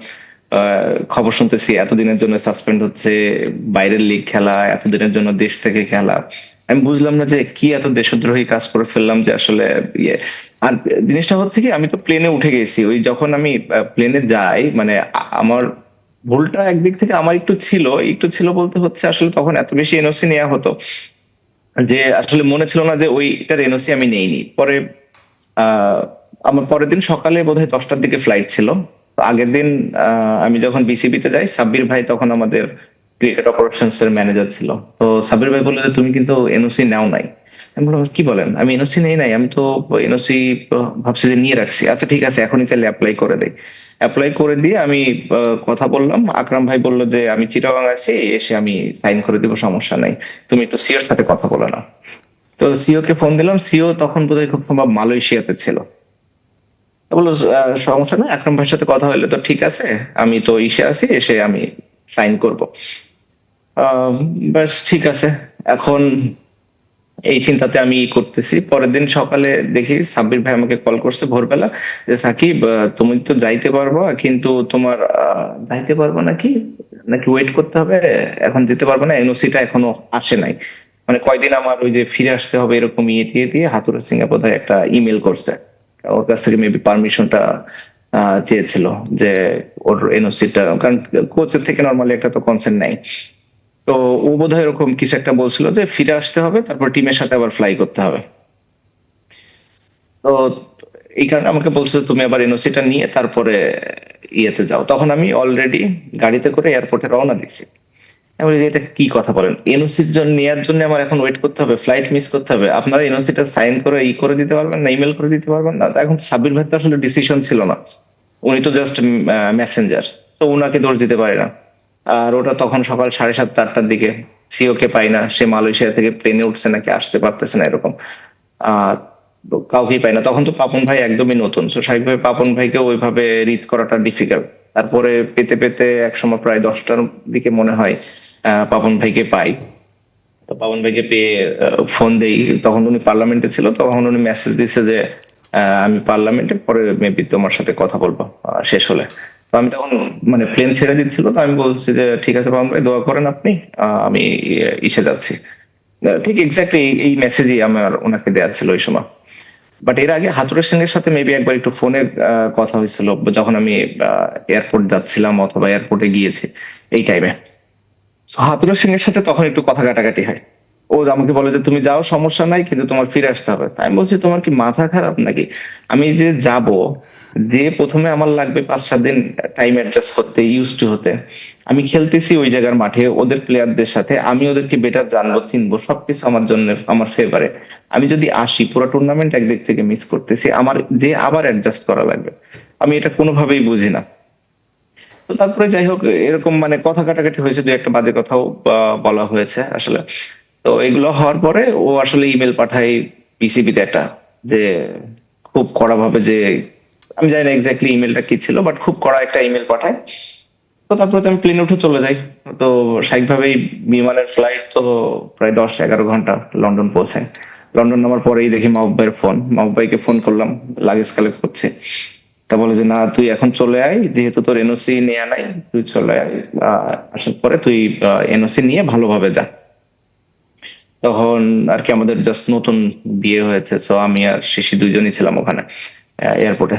খবর শুনতেছি এতদিনের জন্য সাসপেন্ড হচ্ছে, বাইরের লিগ খেলা, এতদিনের জন্য দেশ থেকে খেলা। আমি বুঝলাম না যে কি এত দেশদ্রোহী কাজ করে ফেললাম যে আসলে ইয়ে। আর জিনিসটা হচ্ছে কি, আমি তো প্লেনে উঠে গেছি, ওই যখন আমি প্লেনে যাই মানে আমার ভুলটা একদিক থেকে আমার একটু ছিল বলতে হচ্ছে আসলে তখন এত বেশি এনওসি নেওয়া হতো যে আসলে মনে ছিল না যে ওইটার এনওসি আমি নেইনি। পরে আহ আমার পরের দিন সকালে বোধহয় 10টার দিকে ফ্লাইট ছিল। তো আগের দিন আমি যখন বিসিবিতে যাই, সাব্বির ভাই তখন আমাদের ক্রিকেট অপারেশনস এর ম্যানেজার ছিল। তো সাব্বির ভাই বললো যে তুমি কিন্তু এনওসি নাও নাই। আমি বললাম কি বলেন, আমি এনওসি নেই নাই, আমি তো এনওসি ভাবছি যে নিয়ে রাখছি। আচ্ছা ঠিক আছে, এখনই তাহলে অ্যাপ্লাই করে দেই। অ্যাপ্লাই করে দিয়ে আমি কথা বললাম, আকরাম ভাই বললো যে আমি চিটাগাং আছি, এসে আমি সাইন করে দিব, সমস্যা নাই, তুমি একটু সিওর সাথে কথা বলো না। তো সিও কে ফোন দিলাম, সিও তখন বোধহয় খুব সম্ভব মালয়েশিয়াতে ছিল। তো বললো সমস্যা নাই, আকরাম ভাইয়ের সাথে কথা হইলে তো ঠিক আছে, আমি তো ইসে আছি, এসে আমি সাইন করব। ব্যাস ঠিক আছে। এখন এই চিন্তাতে আমি করতেছি, পরের দিন সকালে দেখি সাব্বির ভাই আমাকে কল করছে ভোরবেলা যে সাকিব, তুমি তো যাইতে পারবা কিন্তু তোমার যাইতে পারবা নাকি নাকি ওয়েট করতে হবে, এখন যেতে পারবে না, এনওসিটা এখনো আসে নাই। মানে কয়দিন আমার ওই যে ফিরে আসতে হবে এরকম ইয়ে টিয়ে দিয়ে হাতুড়া সিং এ বোধহয় একটা ইমেল করছে, ওর কাছ থেকে মেবি পারমিশনটা চেয়েছিল যে ওর এনওসিটা, কারণ কোচের থেকে নর্মালি একটা তো কনসেন্ট নাই। তো ও বোধহয় এরকম কিছু একটা বলছিল যে ফিরে আসতে হবে, তারপর টিমের সাথে আবার ফ্লাই করতে হবে। তো এই কারণে আমাকে বলছে তুমি আবার এনওসিটা নিয়ে তারপরে ইয়েতে যাও। তখন আমি অলরেডি গাড়িতে করে এয়ারপোর্টে রওনা দিচ্ছি। আমি বলি, এটা কি কথা বলেন, এনওসির জন্য নেওয়ার জন্য আমার এখন ওয়েট করতে হবে, ফ্লাইট মিস করতে হবে, আপনারা এনওসিটা সাইন করে করে দিতে পারবেন না, ইমেল করে দিতে পারবেন না? এখন সাব্বির ভাই তো আসলে ডিসিশন ছিল না, উনি তো জাস্ট মেসেঞ্জার, তো উনাকে দোষ দিতে পারে না। আর ওটা তখন সকাল 7:30-8টার দিকে, সিও কে পাই না, সে মালয়েশিয়া থেকে প্লেনে উঠছে নাকি আসতে পারতেছে না এরকম। আহ তো কাউকেই পাই না, তখন তো পাপন ভাই একদমই নতুন, তো স্বাভাবিকভাবে পাপন ভাইকে ওইভাবে রিচ করাটা ডিফিকাল্ট। তারপরে পেতে পেতে একসময় প্রায় 10টার দিকে মনে হয় পাপন ভাইকে পাই। তো পাপন ভাইকে পেয়ে ফোন দেই, তখন উনি পার্লামেন্টে ছিল, তখন উনি মেসেজ দিছে যে আমি পার্লামেন্টে পরে মেবি তোমার সাথে কথা বলবো শেষ হলে। তো আমি তখন মানে প্লেন ছেড়ে দিচ্ছিল, তো আমি বলছি যে ঠিক আছে পাপন ভাই, দোয়া করেন আপনি, আমি ইসে যাচ্ছি। ঠিক এক্স্যাক্টলি এই মেসেজই আমার ওনাকে দেওয়া ছিল ওই সময়। বাট এর আগে হাতুরের সিং এর সাথে মেবি একবার একটু ফোনে কথা হয়েছিল, যখন আমি এয়ারপোর্ট যাচ্ছিলাম অথবা এয়ারপোর্টে গিয়েছি এই টাইমে। হাতুরের সিং এর সাথে তখন একটু কথা কাটাকাটি হয়। ও আমাকে বলে যে তুমি যাও, সমস্যা নাই, কিন্তু তোমার ফিরে আসতে হবে। তাই আমি বলছি তোমার কি মাথা খারাপ নাকি, আমি যে যাব, যে প্রথমে আমার লাগবে 5-7 দিন টাইম অ্যাডজাস্ট করতে, ইউজ টু হতে। আমি খেলতেছি ওই জায়গার মাঠে ওদের প্লেয়ারদের সাথে, আমি ওদেরকে বেটার জানবো চিনবো, সবকিছু আমার জন্য আমার ফেভারে। আমি যদি আসি, পুরো টুর্নামেন্ট একদিক থেকে মিস করতেছি, আমার যে আবার অ্যাডজাস্ট করা লাগবে, আমি এটা কোনোভাবেই বুঝি না। তো তারপরে যাই হোক, এরকম মানে কথা কাটাকাটি হয়েছে, দু একটা বাজে কথাও বলা হয়েছে আসলে। তো এগুলো হওয়ার পরে ও আসলে ইমেল পাঠায় বিসিবিতে একটা, যে খুব কড়া ভাবে যে, আমি জানি না এক্স্যাক্টলি ইমেলটা কি ছিল, বাট খুব কড়া একটা ইমেল পাঠায়। তো তারপরে তো আমি প্লেনে উঠে চলে যাই। তো স্বাভাবিকভাবেই বিমানের ফ্লাইট তো প্রায় 10-11 ঘন্টা লন্ডন পৌঁছায়। লন্ডন নামার পরেই দেখি মাহবুব ভাইয়ের ফোন, মাহবুব ভাইকে ফোন করলাম, লাগেজ কালেক্ট করছে। তা বলে যে না, তুই এখন চলে আয়, যেহেতু তোর এনওসি নেয়া নাই, তুই চলে আয়, আসার পরে তুই এনওসি নিয়ে ভালোভাবে যা। তখন আর কি আমাদের জাস্ট নতুন বিয়ে হয়েছে, তো আমি আর শিশি দুইজনই ছিলাম ওখানে এয়ারপোর্টে।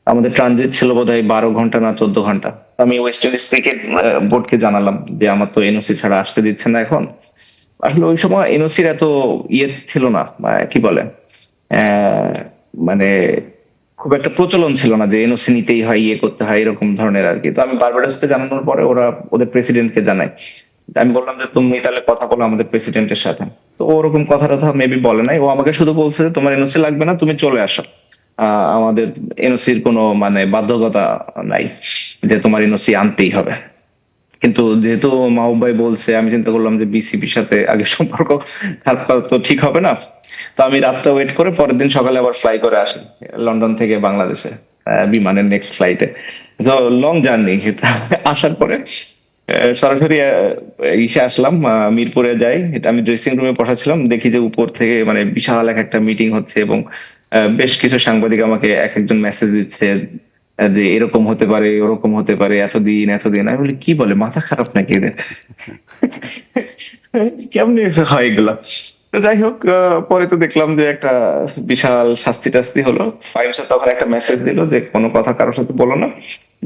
আমাদের ট্রানজিট ছিল বোধহয় 12 ঘন্টা না 14 ঘন্টা। আমি ওয়েস্ট ইন্ডিজ ক্রিকেট বোর্ডকে জানালাম যে আমার তো এনওসি ছাড়া আসতে দিচ্ছে না এখন। আসলে ওই সময় এনওসির এত ইয়ে ছিল না, কি বলে, আহ, মানে খুব একটা প্রচলন ছিল না যে এনওসি নিতেই হয়, ইয়ে করতে হয়, এরকম ধরনের আর কি। তো আমি বার্বাডোসকে জানানোর পরে ওরা ওদের প্রেসিডেন্টকে জানায়। আমি বললাম যে তুমি তাহলে কথা বলো আমাদের প্রেসিডেন্টের সাথে। তো ওরকম কথা টথা মেবি বলে নাই, ও আমাকে শুধু বলছে যে তোমার এনওসি লাগবে না, তুমি চলে আসো। আমাদের এনওসির কোনো মানে বাধ্যকতা নাই যে তোমার এনওসি আনতেই হবে। কিন্তু যেহেতু মাহবুব ভাই বলছে, আমি চিন্তা করলাম যে বিসিবির সাথে আগে সম্পর্ক খারাপ করা তো ঠিক হবে না। তো আমি রাতটা ওয়েট করে পরের দিন সকালে আবার ফ্লাই করে আসি লন্ডন থেকে বাংলাদেশে, বিমানের নেক্সট ফ্লাইটে। তো লং জার্নি। আসার পরে সরাসরি ইসে আসলাম, মিরপুরে যাই। এটা আমি ড্রেসিং রুমে বসাছিলাম, দেখি যে উপর থেকে মানে বিশাল একটা মিটিং হচ্ছে, এবং বেশ কিছু সাংবাদিক আমাকে এক একজন মেসেজ দিচ্ছে যে এরকম হতে পারে, ওরকম হতে পারে, এতদিন এতদিন। আমি বলি কি বলে, মাথা খারাপ নাকি এদের? কেমনি হয় এগুলা? তো যাই হোক, পরে তো দেখলাম যে একটা বিশাল শাস্তি টাস্তি হলো। ফাইম স্যার তখন একটা মেসেজ দিল যে কোনো কথা কারোর সাথে বলো না,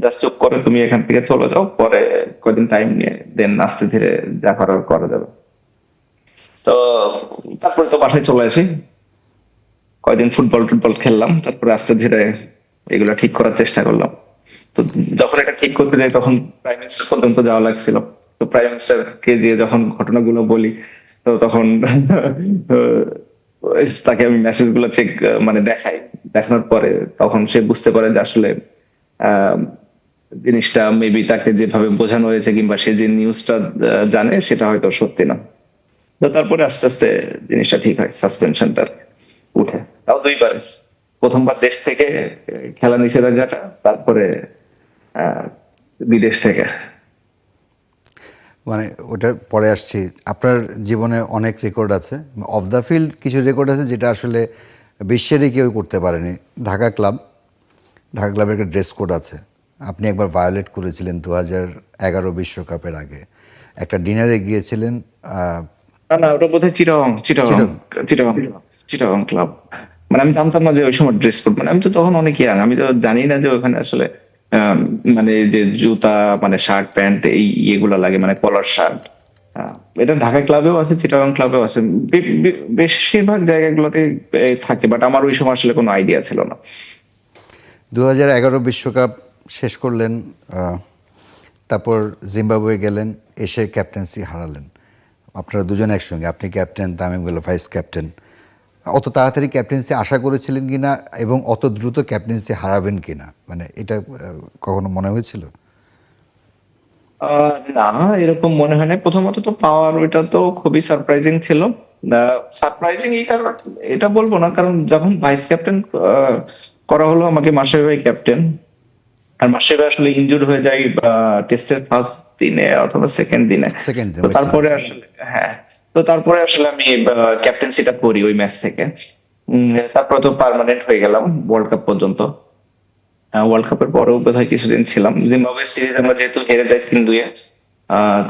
জাস্ট চুপ করে তুমি এখান থেকে চলে যাও, পরে কদিন টাইম নিয়ে দেন আস্তে ধীরে যা করার করা যাবে। তো তারপরে তো বাসায় চলে আসি, কয়দিন ফুটবল টুটবল খেললাম, তারপরে আস্তে ধীরে এগুলো ঠিক করার চেষ্টা করলাম। তো যখন এটা ঠিক করতে যাই তখন প্রাইম মিনিস্টার পর্যন্ত যাওয়া লাগছিল। তো প্রাইম মিনিস্টারকে দিয়ে যখন ঘটনাগুলো বলি, তো তখন তাকে আমি মেসেজ গুলো চেক মানে দেখাই, দেখানোর পরে তখন সে বুঝতে পারে যে আসলে আহ, জিনিসটা মেবি তাকে যেভাবে বোঝানো হয়েছে কিংবা সে যে নিউজটা জানে সেটা হয়তো সত্যি না। তো তারপরে আস্তে আস্তে জিনিসটা ঠিক হয়, সাসপেনশনটা উঠে। তাও দুইবার, প্রথমবার দেশ থেকে খেলা নিষেধাজ্ঞাটা, তারপরে আহ, বিদেশ থেকে। মানে ওটা পরে আসছি। আপনার জীবনে অনেক রেকর্ড আছে, অফ দ্য ফিল্ড কিছু রেকর্ড আছে যেটা আসলে বিশ্বেরই কেউ করতে পারেনি। ঢাকা ক্লাব, ঢাকা ক্লাবের একটা ড্রেস কোড আছে, আপনি একবার ভায়োলেট করেছিলেন 2011 বিশ্বকাপের আগে। একটা ডিনারে গিয়েছিলেন, না না, ওটা বোধহয় চিটাগং, চিটাগং, চিটাগং। চিটাগং, চিটাগং ক্লাব। মানে আমি জানতাম না যে ওই সময় ড্রেস কোড, মানে আমি তো তখন অনেক ইয়াং, আমি তো জানি না যে ওখানে আসলে মানে যে জুতা মানে শার্ট প্যান্ট এই ইয়েগুলা লাগে, মানে কলার শার্ট। এটা ঢাকা ক্লাবেও আছে, চিটাগং ক্লাবেও আছে, বেশিরভাগ জায়গাগুলোতে থাকে, বাট আমার ওই সময় আসলে কোনো আইডিয়া ছিল না। 2011 বিশ্বকাপ শেষ করলেন, তারপর জিম্বাবুয়ে গেলেন, এসে ক্যাপ্টেন্সি হারালেন। আপনারা দুজন একসঙ্গে, আপনি ক্যাপ্টেন, তামিম গেল ভাইস ক্যাপ্টেন। অত তাড়াতাড়ি ক্যাপ্টেন্সি আশা করেছিলেন কিনা এবং অত দ্রুত ক্যাপ্টেন্সি হারাবেন কিনা, মানে এটা কখনো মনে হয়েছিল? না, এরকম মনে হয় না। প্রথমত তো পাওয়ার ওইটা তো খুবই সারপ্রাইজিং ছিল। সারপ্রাইজিং এই কারণ, এটা বলবো না, কারণ যখন ভাইস ক্যাপ্টেন করা হলো আমাকে, মাশরাফি ভাই ক্যাপ্টেন, আর মাশরাফি ভাই আসলে ইনজুর হয়ে যায় টেস্টের ফার্স্ট দিনে অথবা সেকেন্ড দিনে। সেকেন্ড তো ওয়েস্ট তারপরে ইন্ডিজ। আসলে হ্যাঁ, তো তারপরে আসলে আমি ক্যাপ্টেন্সিটা করি ওই ম্যাচ থেকে। তারপরে তো পার্মানেন্ট হয়ে গেলাম ওয়ার্ল্ড কাপ পর্যন্ত। ওয়ার্ল্ড কাপের পরেও বোধহয় কিছুদিন ছিলাম। জিম্বাবুয়ে সিরিজ আমরা যেহেতু হেরে যাই 3-2-এ,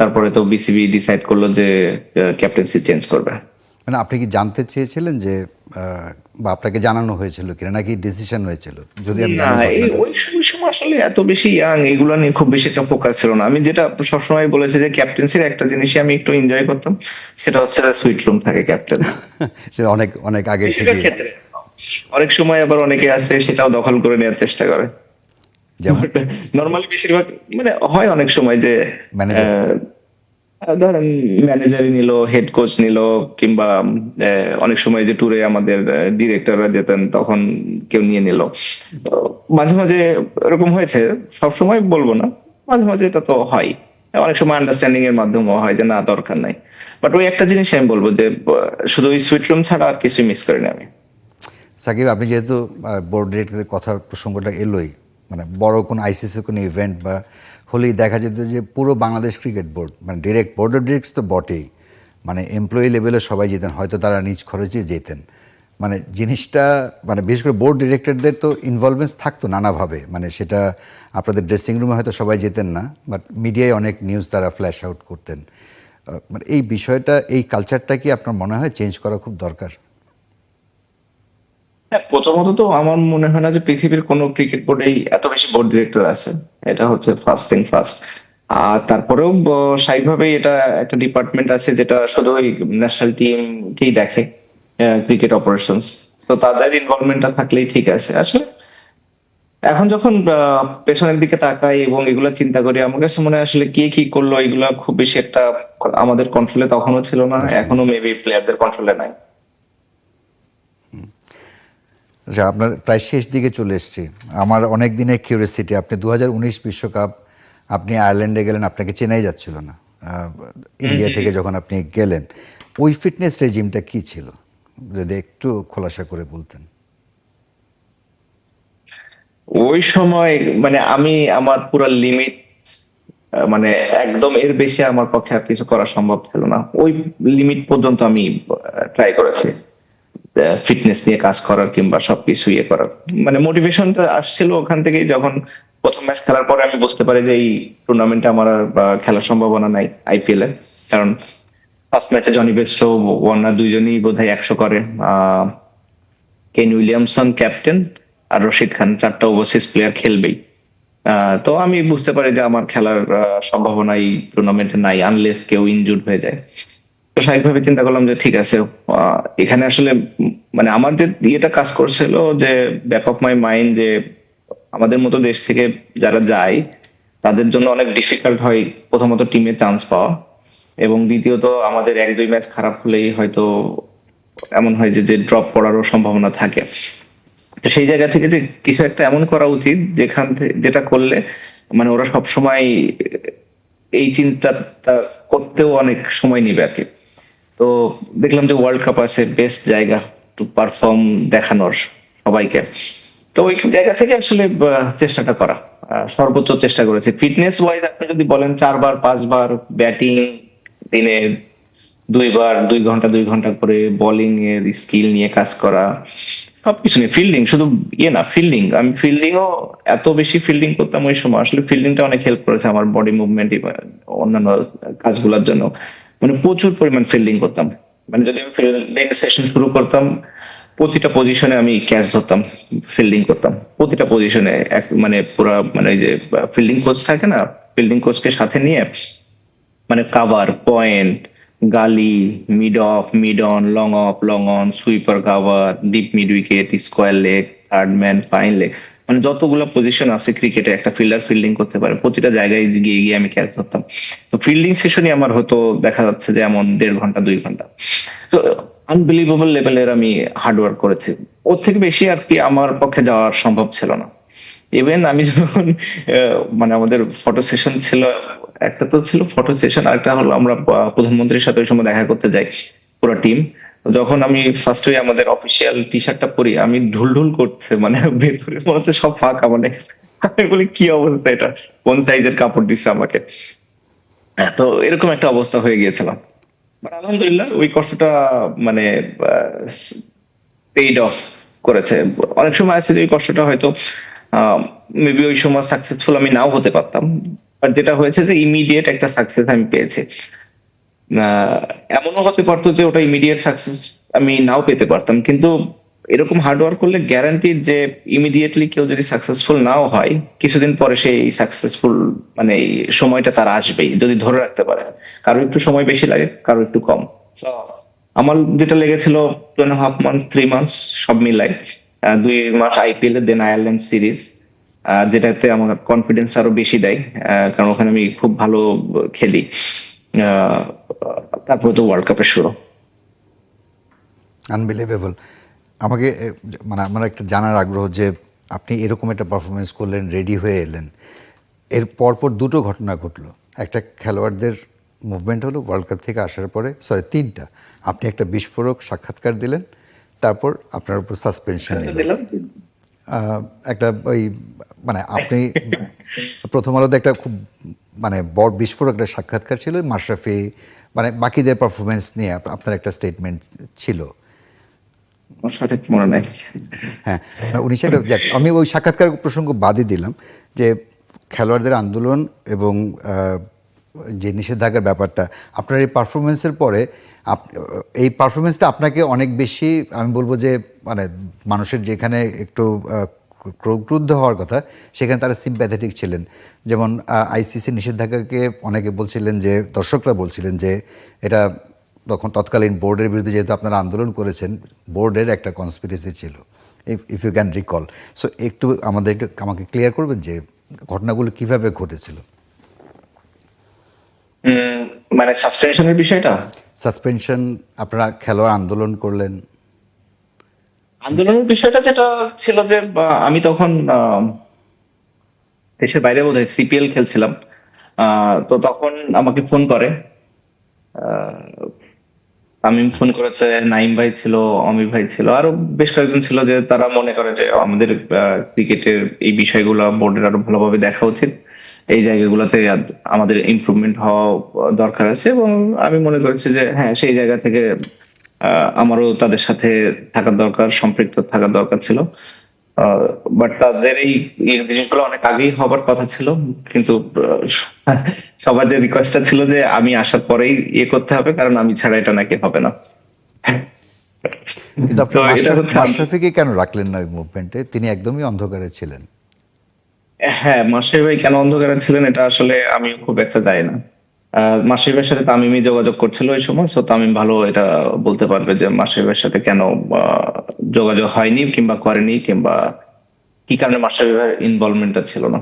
তারপরে তো বিসিবি ডিসাইড করলো যে ক্যাপ্টেন্সি চেঞ্জ করবে। মানে আপনি কি জানতে চেয়েছিলেন যে বা আপনাকে জানানো হয়েছিল কিনা, নাকি ডিসিশন হয়েছিল? যদি আমি না, জানি এই ঘটনাটা। ওই সময় আসলে এত বেশি ইয়াং, এগুলো নিয়ে খুব বেশি একটা ফোকাস ছিল না। আমি যেটা সবসময় বলেছি যে ক্যাপ্টেন্সির একটা জিনিসই আমি একটু এনজয় করতাম, সেটা হচ্ছে সুইট রুম থাকে ক্যাপ্টেন। সে অনেক অনেক আগের বেশিরভাগ থেকে। ক্ষেত্রে অনেক সময় আবার অনেকে আছে সেটাও দখল করে নেওয়ার চেষ্টা করে। যেমন নর্মালি বেশিরভাগ মানে হয় অনেক সময় যে ম্যানেজার। ধরেন ম্যানেজারই নিল, হেড কোচ নিল, কিংবা অনেক সময় যে ট্যুরে আমাদের ডিরেক্টররা যেতেন তখন কেউ নিয়ে নিল। তো মাঝে মাঝে এরকম হয়েছে, সব সময় বলবো না, মাঝে মাঝে এটা তো হয়। অনেক সময় আন্ডারস্ট্যান্ডিং এর মাধ্যমে হয় যে না, দরকার নাই। বাট ওই একটা জিনিস আমি বলবো যে শুধু ওই সুইট রুম ছাড়া আর কিছুই মিস করিনি আমি। সাকিব, আপনি যেহেতু বোর্ড ডিরেক্টরের কথার প্রসঙ্গটা এলোই, মানে বড় কোনো আইসিসি কোনো ইভেন্ট বা হলেই দেখা যেত যে পুরো বাংলাদেশ ক্রিকেট বোর্ড, মানে ডিরেক্ট বোর্ড অফ ডিরেক্টস তো বটেই, মানে এমপ্লয়ি লেভেলে সবাই যেতেন, হয়তো তারা নিজ খরচে যেতেন। মানে জিনিসটা, মানে বিশেষ করে বোর্ড ডিরেক্টরদের তো ইনভলভমেন্স থাকতো নানাভাবে, মানে সেটা আপনাদের ড্রেসিং রুমে হয়তো সবাই যেতেন না, বাট মিডিয়ায় অনেক নিউজ তারা ফ্ল্যাশ আউট করতেন। মানে এই বিষয়টা, এই কালচারটা কি আপনার মনে হয় চেঞ্জ করা খুব দরকার? হ্যাঁ, প্রথমত তো আমার মনে হয় না যে পৃথিবীর কোনো ক্রিকেট বোর্ডেই এত বেশি বোর্ড ডিরেক্টর আছে। এটা হচ্ছে ফার্স্ট থিং ফার্স্ট। আর তারপরেও স্বাভাবিকভাবেই এটা একটা ডিপার্টমেন্ট আছে যেটা শুধু ওই ন্যাশনাল টিমকেই দেখে, ক্রিকেট অপারেশনস। তো তাদের ইনভলভমেন্টটা থাকলেই ঠিক আছে আসলে। এখন যখন পেছনের দিকে তাকাই এবং এগুলা চিন্তা করি, আমার কাছে মনে হয় আসলে কে কি করলো এগুলা খুব বেশি একটা আমাদের কন্ট্রোলে তখনও ছিল না, এখনো মেবি প্লেয়ারদের কন্ট্রোলে নাই। আচ্ছা, আপনার প্রায় শেষ দিকে চলে এসেছি। আমার অনেক দিনের কিউরিয়াসিটি, আপনি 2019 বিশ্বকাপ, আপনি আয়ারল্যান্ডে গেলেন, আপনাকে চেনাই যাচ্ছিল না ইন্ডিয়া থেকে যখন আপনি গেলেন। ওই ফিটনেস রেজিমটা কি ছিল, যদি একটু খোলাসা করে বলতেন। ওই সময় মানে আমি আমার পুরো লিমিট, মানে একদম এর বেশি আমার পক্ষে আর কিছু করা সম্ভব ছিল না। ওই লিমিট পর্যন্ত আমি ট্রাই করেছি ফিটনেস নিয়ে কাজ করার কিংবা সবকিছু ইয়ে করার। মানে মোটিভেশনটা আসছিল ওখান থেকেই, যখন প্রথম ম্যাচ খেলার পরে আমি বুঝতে পারি যে এই টুর্নামেন্টে আমার আর খেলার সম্ভাবনা নাই আইপিএল এ। কারণ ফার্স্ট ম্যাচে জনি বেস্ট্রো, ওয়ার্নার দুইজনই বোধহয় 100 করে। কেন উইলিয়ামসন ক্যাপ্টেন, আর রশিদ খান, 4টা ওভারসিজ প্লেয়ার খেলবেই। তো আমি বুঝতে পারি যে আমার খেলার সম্ভাবনা এই টুর্নামেন্টে নাই, আনলেস কেউ ইনজুর্ড হয়ে যায়। তো স্বাভাবিকভাবে চিন্তা করলাম যে ঠিক আছে, এখানে আসলে মানে আমার যে ইয়েটা কাজ করছিল, যে ব্যাক অফ মাই মাইন্ড, যে আমাদের মতো দেশ থেকে যারা যায় তাদের জন্য অনেক ডিফিকাল্ট হয় প্রথমত টিমে চান্স পাওয়া, এবং দ্বিতীয়ত আমাদের 1-2 ম্যাচ খারাপ হলেই হয়তো এমন হয় যে ড্রপ করারও সম্ভাবনা থাকে। তো সেই জায়গা থেকে যে কিছু একটা এমন করা উচিত যেখান থেকে, যেটা করলে মানে ওরা সব সময় এই চিন্তাটা করতেও অনেক সময় নিবে আর কি। তো দেখলাম যে ওয়ার্ল্ড কাপ আছে, বেস্ট জায়গা টু পারফর্ম দেখানোর সবাইকে। তো ওই জায়গা থেকে আসলে চেষ্টাটা করা, সর্বোচ্চ চেষ্টা করেছে। ফিটনেস ওয়াইজ আপনি যদি বলেন 4 বার 5 বার ব্যাটিং, দিনে 2 বার 2 ঘন্টা করে বোলিং এর স্কিল নিয়ে কাজ করা, সবকিছু নিয়ে ফিল্ডিং, শুধু ইয়ে না, ফিল্ডিং, আমি ফিল্ডিংও এত বেশি ফিল্ডিং করতাম ওই সময়। আসলে ফিল্ডিংটা অনেক হেল্প করেছে আমার বডি মুভমেন্ট, অন্যান্য কাজগুলোর জন্য। মানে প্রচুর পরিমাণ ফিল্ডিং করতাম। মানে যদি আমি ফিল্ডিং সেশন শুরু করতাম, প্রতিটা পজিশনে আমি ক্যাচ ধরতাম, ফিল্ডিং করতাম প্রতিটা পজিশনে। এক মানে পুরা মানে ওই যে ফিল্ডিং কোচ থাকে না, ফিল্ডিং কোচকে সাথে নিয়ে মানে কাভার পয়েন্ট, গালি, mid on, long on, sweeper cover, deep mid wicket, square leg, third man, fine leg, মানে যতগুলো পজিশন আছে ক্রিকেটে একটা ফিল্ডার ফিল্ডিং করতে পারে, প্রতিটা জায়গায় গিয়ে গিয়ে আমি ক্যাচ ধরতাম। তো ফিল্ডিং সেশনই আমার হতো দেখা যাচ্ছে যে এমন 1.5 ঘন্টা 2 ঘন্টা। তো আনবিলিভেবল লেভেলের আমি হার্ডওয়ার্ক করেছি। ওর থেকে বেশি আর কি আমার পক্ষে যাওয়া সম্ভব ছিল না। ইভেন আমি যখন মানে আমাদের ফটো সেশন ছিল, একটা তো ছিল ফটো সেশন, আর একটা হলো আমরা প্রধানমন্ত্রীর সাথে ওই সময় দেখা করতে যাই পুরো টিম। যখন আমি ফার্স্ট ওই আমাদের অফিসিয়াল টি শার্টটা পরি, আমি ঢুল করছে, মানে ভেতরে মনে হচ্ছে সব ফাঁকা, মানে আমি বলি কি অবস্থা এটা, কোন সাইজের কাপড় দিচ্ছে আমাকে। তো এরকম একটা অবস্থা হয়ে গিয়েছিলাম। বাট আলহামদুলিল্লাহ ওই কষ্টটা মানে পেইড অফ করেছে। অনেক সময় আছে যে ওই কষ্টটা হয়তো মেবি ওই সময় সাকসেসফুল আমি নাও হতে পারতাম, বাট যেটা হয়েছে যে ইমিডিয়েট একটা সাকসেস আমি পেয়েছি। আহ, এমনও হতে পারতো যে ওটা ইমিডিয়েট সাকসেস আমি নাও পেতে পারতাম, কিন্তু এরকম হার্ডওয়ার্ক করলে গ্যারান্টি যে ইমিডিয়েটলি কেউ যদি সাকসেসফুল নাও হয়, কিছুদিন পরে সেই সাকসেসফুল মানে এই সময়টা তার আসবেই যদি ধরে রাখতে পারে। কারো একটু সময় বেশি লাগে, কারো একটু কম। So, আমার যেটা লেগেছিল 2.5 মান্থ 3 মান্থস সব মিলাই, 2 মাস আইপিএল, দেন আয়ারল্যান্ড সিরিজ, যেটাতে আমার কনফিডেন্স আরো বেশি দেয়, কারণ ওখানে আমি খুব ভালো খেলি। আহ, তারপরে তো ওয়ার্ল্ড কাপের শুরু। আনবিলিভেবল। আমাকে মানে আমার একটা জানার আগ্রহ যে আপনি এরকম একটা পারফরমেন্স করলেন, রেডি হয়ে এলেন, এর পরপর দুটো ঘটনা ঘটলো। একটা খেলোয়াড়দের মুভমেন্ট হলো ওয়ার্ল্ড কাপ থেকে আসার পরে, সরি 3টা। আপনি একটা বিস্ফোরক সাক্ষাৎকার দিলেন, তারপর আপনার উপর সাসপেনশন এলো। দিলাম। একটা ওই মানে আপনি প্রথম আলোতে একটা খুব মানে বড় বিস্ফোরক একটা সাক্ষাৎকার ছিল, মাশরাফি মানে বাকিদের পারফরমেন্স নিয়ে আপনার একটা স্টেটমেন্ট ছিল। আমার সঠিক মনে নাই। হ্যাঁ, উনি সেটা যাক, আমি ওই সাক্ষাৎকার প্রসঙ্গ বাদই দিলাম যে খেলোয়াড়দের আন্দোলন এবং যে নিষেধাজ্ঞার ব্যাপারটা, আপনার এই পারফরমেন্সের পরে এই পারফরমেন্সটা আপনাকে অনেক বেশি, আমি বলবো যে মানে মানুষের যেখানে একটু ক্রুদ্ধ হওয়ার কথা সেখানে তারা সিম্প্যাথেটিক ছিলেন। যেমন আইসিসি নিষেধাজ্ঞাকে অনেকে বলছিলেন, যে দর্শকরা বলছিলেন যে এটা তৎকালীন বোর্ডের বিরুদ্ধে, যেহেতু আপনারা আন্দোলন করেছেন, বোর্ডের একটা কনস্পিরেসি ছিল, if you can recall. So একটু আমাকে ক্লিয়ার করবেন যে ঘটনাগুলো কিভাবে ঘটেছিল? মানে সাসপেনশনের বিষয়টা, সাসপেনশন, আপনারা খেলোয়াড় আন্দোলন করলেন। আন্দোলনের বিষয়টা যেটা ছিল যে আমি তখন দেশের বাইরে বোধহয় সিপিএল খেলছিলাম। তো তখন আমাকে ফোন করে, তামিম ফোন করেছে, নাইম ভাই ছিল, অমির ভাই ছিল, আরো বেশ কয়েকজন ছিল, যে তারা মনে করে যে আমাদের ক্রিকেটের এই বিষয়গুলো বোর্ডের আরো ভালোভাবে দেখা উচিত, এই জায়গাগুলোতে আমাদের ইমপ্রুভমেন্ট হওয়া দরকার আছে। এবং আমি মনে করেছি যে হ্যাঁ, সেই জায়গা থেকে আমারও তাদের সাথে থাকার দরকার, সম্পৃক্ত থাকার দরকার ছিল। বাট তাদের এই জিনিসগুলো অনেক আগেই হবার কথা ছিল, কিন্তু সবার যে রিকোয়েস্টটা ছিল যে আমি আসার পরেই ইয়ে করতে হবে, কারণ আমি ছাড়া এটা নাকি হবে না। কিন্তু তো আপনার এটা হচ্ছে মাশরাফিকে কেন রাখলেন না ওই মুভমেন্টে? তিনি একদমই অন্ধকারে ছিলেন। হ্যাঁ, মাসির ভাই কেন অন্ধকারে ছিলেন এটা আসলে আমি খুব একটা জানি না। মাসির ভাইয়ের সাথে তামিমই যোগাযোগ করছিল ওই সময়, সো তামিম ভালো এটা বলতে পারবে যে মাসির ভাইয়ের সাথে কেন যোগাযোগ হয়নি কিংবা করেনি, কিংবা কি কারণে মাসির ভাইয়ের ইনভলভমেন্টটা ছিল না।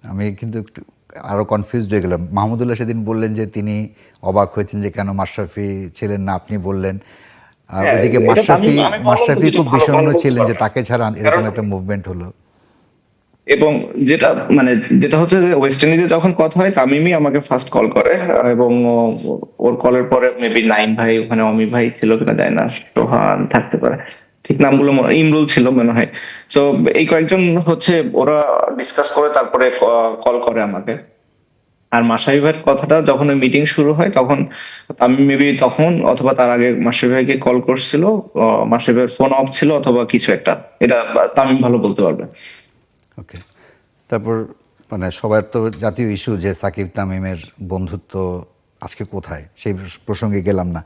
আমি কিন্তু একটু আরো কনফিউজড হয়ে গেলাম। মাহমুদুল্লাহ সেদিন বললেন যে তিনি অবাক হয়েছেন যে কেন মাশরাফি ছিলেন না, আপনি বললেন। আর হ্যাঁ, ওইদিকে এটা মাশরাফি আমি বললাম তো মাশরাফি কিছু খুব ভালো বিষণ্ণ ভালো বলতে ছিলেন যে পারবে না। তাকে ছাড়া এরকম কারণ একটা মুভমেন্ট হলো। এবং যেটা মানে যেটা হচ্ছে যে ওয়েস্ট ইন্ডিজে যখন কথা হয় তামিমই আমাকে ফার্স্ট কল করে, এবং ওর কলের পরে মেবি নাইম ভাই, ওখানে অমি ভাই ছিল কিনা যায় না, সোহান থাকতে পারে, ঠিক নামগুলো ইমরুল ছিল মনে হয়। তো এই কয়েকজন হচ্ছে ওরা ডিসকাস করে তারপরে কল করে আমাকে। আর মাসাবি ভাইয়ের কথাটা যখন ওই মিটিং শুরু হয় তখন আমি মেবি তখন অথবা তার আগে মাসাবি ভাইকে কল করছিল, মাসাবি ভাইয়ের ফোন অফ ছিল অথবা কিছু একটা, এটা তামিম ভালো বলতে পারবে। ওকে। তারপর মানে সবার তো জাতীয় ইস্যু যে সাকিব তামিমের বন্ধুত্ব আজকে কোথায়, সেই প্রসঙ্গে গেলাম না।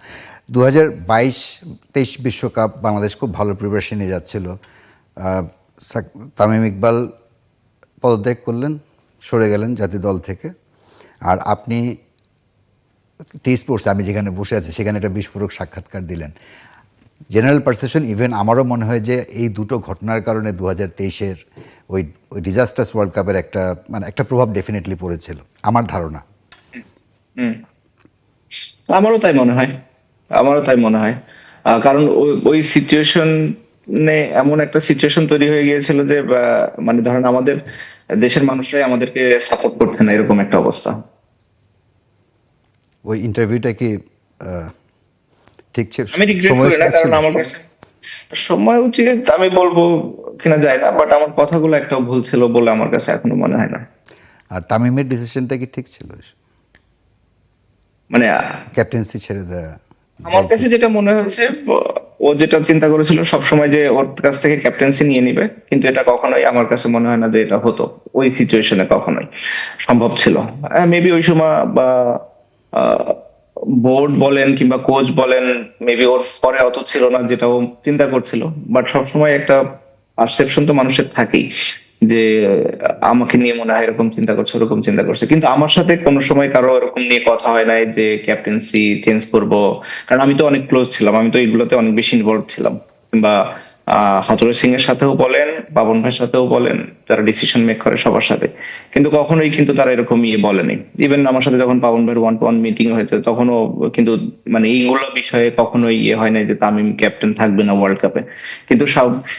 2022-23 বিশ্বকাপ বাংলাদেশ খুব ভালো প্রিপারেশন নিয়ে যাচ্ছিল। তামিম ইকবাল পদত্যাগ করলেন, সরে গেলেন জাতীয় দল থেকে। আর আপনি টি স্পোর্টস, আমি যেখানে বসে আছি সেখানে একটা বিস্ফোরক সাক্ষাৎকার দিলেন। জেনারেল পারসেপশন, ইভেন আমারও মনে হয় যে এই দুটো ঘটনার কারণে 2023-এর ওই ওই ডিজাস্টার্স ওয়ার্ল্ড কাপের একটা মানে একটা প্রভাব ডেফিনেটলি পড়েছিল, আমার ধারণা। হুম, আমারও তাই মনে হয়, আমারও তাই মনে হয়। কারণ ওই সিচুয়েশনে এমন একটা সিচুয়েশন তৈরি হয়ে গিয়েছিল যে মানে ধরেন আমাদের দেশের মানুষরাই আমাদেরকে সাপোর্ট করছে না, এরকম একটা অবস্থা। ওই ইন্টারভিউটা কি আহ, ঠিক ছিল, আমি রিগ্রেট সময় করি না, কারণ ছিল? আমার কাছে সময় উচিত আমি বলবো কিনা যায় না, বাট আমার কথাগুলো একটাও ভুল ছিল বলে আমার কাছে এখনো মনে হয় না। আর তামিমের ডিসিশনটা কি ঠিক ছিল, মানে ক্যাপ্টেন্সি ছেড়ে দেয়া আমার দল কাছে থেকে? যেটা মনে হয়েছে, ও যেটা চিন্তা করেছিল সবসময় যে ওর কাছ থেকে ক্যাপ্টেন্সি নিয়ে নিবে, কিন্তু এটা কখনোই আমার কাছে মনে হয় না যে এটা হতো ওই সিচুয়েশনে, কখনোই সম্ভব ছিল। মেবি ওই সময় বা বোর্ড বলেন কিংবা কোচ বলেন, মেবি ওর পরে অত ছিল না যেটা ও চিন্তা করছিল। বাট সবসময় একটা পারসেপশন তো মানুষের থাকেই যে আমাকে নিয়ে মনে হয় এরকম চিন্তা করছে, ওরকম চিন্তা করছে, কিন্তু আমার সাথে কোনো সময় কারো এরকম নিয়ে কথা হয় নাই যে ক্যাপ্টেন্সি চেঞ্জ করব। কারণ আমি তো অনেক ক্লোজ ছিলাম, আমি তো এইগুলোতে অনেক বেশি ইনভলভ ছিলাম। কিংবা হাতুড়ে সিং এর সাথেও বলেন, বাবন ভাইয়ের সাথেও বলেন, যারা ডিসিশন মেক করে সবার সাথে, কিন্তু কখনোই কিন্তু তারা এরকম ইয়ে বলেনি। ইভেন আমার সাথে যখন পাবন ভাইয়ের 1-to-1 মিটিং হয়েছে তখনও কিন্তু মানে এইগুলো বিষয়ে কখনোই ইয়ে হয় নাই যে তামিম ক্যাপ্টেন থাকবে না ওয়ার্ল্ড কাপে। কিন্তু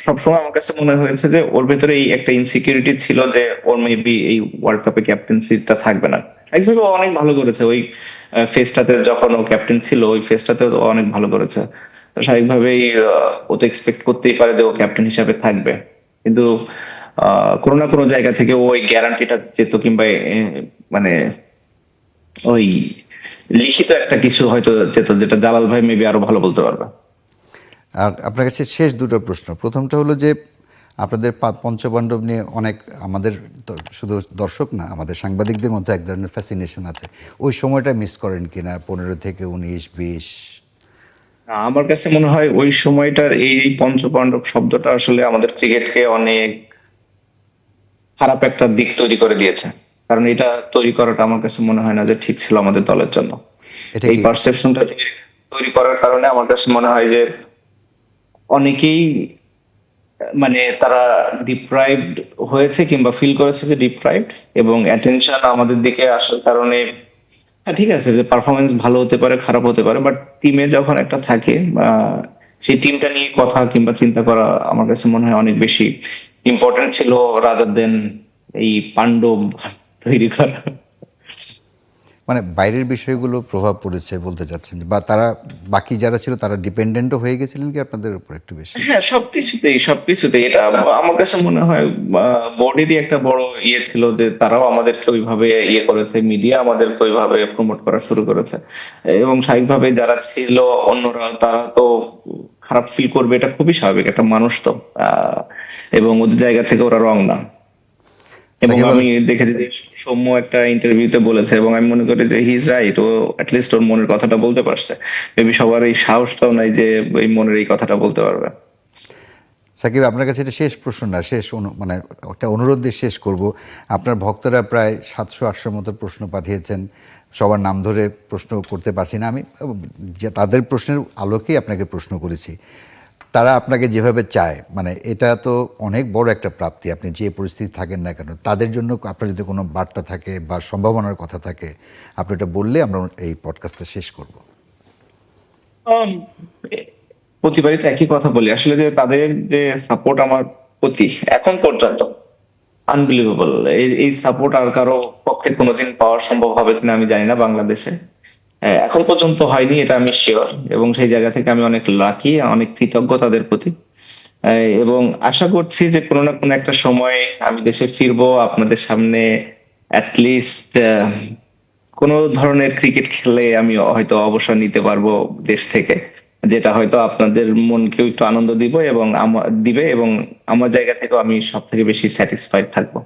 সবসময় আমার কাছে মনে হয়েছে যে ওর ভেতরে এই একটা ইনসিকিউরিটি ছিল যে ওর মেবি এই ওয়ার্ল্ড কাপে ক্যাপ্টেন্সিটা থাকবে না। একভাবে ও অনেক ভালো করেছে ওই ফেজটাতে, যখন ও ক্যাপ্টেন ছিল ওই ফেজটাতে ও অনেক ভালো করেছে। তো স্বাভাবিকভাবেই ও তো এক্সপেক্ট করতেই পারে যে ও ক্যাপ্টেন হিসাবে থাকবে, কিন্তু কোনো না কোনো জায়গা থেকে ওই গ্যারান্টিটা যেত, কিংবা মানে ওই লিখিত একটা কিছু হয়তো যেত, যেটা জালাল ভাই মেবি আরো ভালো বলতে পারবে। আর আপনার কাছে শেষ দুটো প্রশ্ন। প্রথমটা হলো যে আপনাদের পঞ্চপাণ্ডব নিয়ে অনেক আমাদের শুধু দর্শক না, আমাদের সাংবাদিকদের মধ্যে এক ধরনের ফ্যাসিনেশন আছে। ওই সময়টা মিস করেন কিনা, 15 থেকে 19-20? আমার কাছে মনে হয় ওই সময়টার এই পঞ্চপাণ্ডব শব্দটা আসলে আমাদের ক্রিকেটকে অনেক খারাপ একটা দিক তৈরি করে দিয়েছে। কারণ এটা তৈরি করাটা আমার কাছে মনে হয় না যে ঠিক ছিল আমাদের দলের জন্য। এটা এই কি পারসেপশনটা তৈরি করার কারণে আমার কাছে মনে হয় যে অনেকেই মানে তারা ডিপ্রাইভড হয়েছে কিংবা ফিল করেছে যে ডিপ্রাইভড, এবং অ্যাটেনশন আমাদের দিকে আসার কারণে। হ্যাঁ, ঠিক আছে যে পারফরমেন্স ভালো হতে পারে, খারাপ হতে পারে, বাট টিমে যখন একটা থাকে সেই টিমটা নিয়ে কথা কিংবা চিন্তা করা আমার কাছে মনে হয় অনেক বেশি ইম্পর্টেন্ট ছিল রাদার দেন এই পাণ্ডব তৈরি করা। মানে বাইরের বিষয়গুলো প্রভাব পড়েছে বলতে চাচ্ছেন, বা তারা বাকি যারা ছিল তারা ডিপেন্ডেন্টও হয়ে গেছিলেন কি আপনাদের উপর একটু বেশি? হ্যাঁ, সবকিছুতেই এটা আমার কাছে মনে হয় বোর্ডেরই একটা বড় ইয়ে ছিল যে তারাও আমাদেরকে ওইভাবে ইয়ে করেছে, মিডিয়া আমাদেরকে ওইভাবে প্রমোট করা শুরু করেছে, এবং স্বাভাবিকভাবে যারা ছিল অন্যরা তারা তো খারাপ ফিল করবে, এটা খুবই স্বাভাবিক, একটা মানুষ তো। এবং ওদের জায়গা থেকে ওরা রং না। এবং সাকিব আল আমি দেখেছি যে সৌম্য একটা ইন্টারভিউতে বলেছে, এবং আমি মনে করি যে হি ইজ রাইট, ও অ্যাটলিস্ট ওর মনের কথাটা বলতে পারছে। মেবি সবার এই সাহসটাও নাই যে এই মনের এই কথাটা বলতে পারবে। সাকিব, আপনার কাছে এটা শেষ প্রশ্ন না, মানে একটা অনুরোধ দিয়ে শেষ করব। আপনার ভক্তরা প্রায় 700-800 মতো প্রশ্ন পাঠিয়েছেন, সবার নাম ধরে প্রশ্ন করতে পারছি না আমি, যে তাদের প্রশ্নের আলোকেই আপনাকে প্রশ্ন করেছি। তারা আপনাকে যেভাবে চায়, মানে এটা তো অনেক বড় একটা প্রাপ্তি, আপনি যে পরিস্থিতি থাকেন না কেন তাদের জন্য আপনার যদি কোনো বার্তা থাকে বা সম্ভাবনার কথা থাকে, আপনি এটা বললে আমরা এই পডকাস্টটা শেষ করব। আম, প্রতিবারই তো একই কথা বলি আসলে, যে তাদের যে সাপোর্ট আমার প্রতি এখন পর্যন্ত আনবিলিভেবল। এই সাপোর্ট আর কারো পক্ষে কোনোদিন পাওয়া সম্ভব হবে কিনা আমি জানি না বাংলাদেশে। এখন পর্যন্ত হয়নি, এটা আমি শিওর, এবং সেই জায়গা থেকে আমি অনেক লাকি, অনেক কৃতজ্ঞ তাদের প্রতি। এবং আশা করছি যে কোনো না কোনো একটা সময় আমি দেশে ফিরবো, আপনাদের সামনে অ্যাটলিস্ট কোনো ধরনের ক্রিকেট খেলে আমি হয়তো অবসর নিতে পারবো দেশ থেকে, যেটা হয়তো আপনাদের মনকেও একটু আনন্দ দিবে, এবং আমার জায়গা থেকেও আমি সব থেকে বেশি স্যাটিসফাইড থাকবো।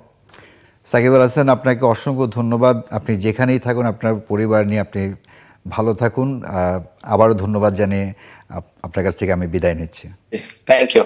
সাকিব আল হাসান, আপনাকে অসংখ্য ধন্যবাদ। আপনি যেখানেই থাকুন আপনার পরিবার নিয়ে আপনি ভালো থাকুন। আবারও ধন্যবাদ জানিয়ে আপনার কাছ থেকে আমি বিদায় নিচ্ছি। Thank you.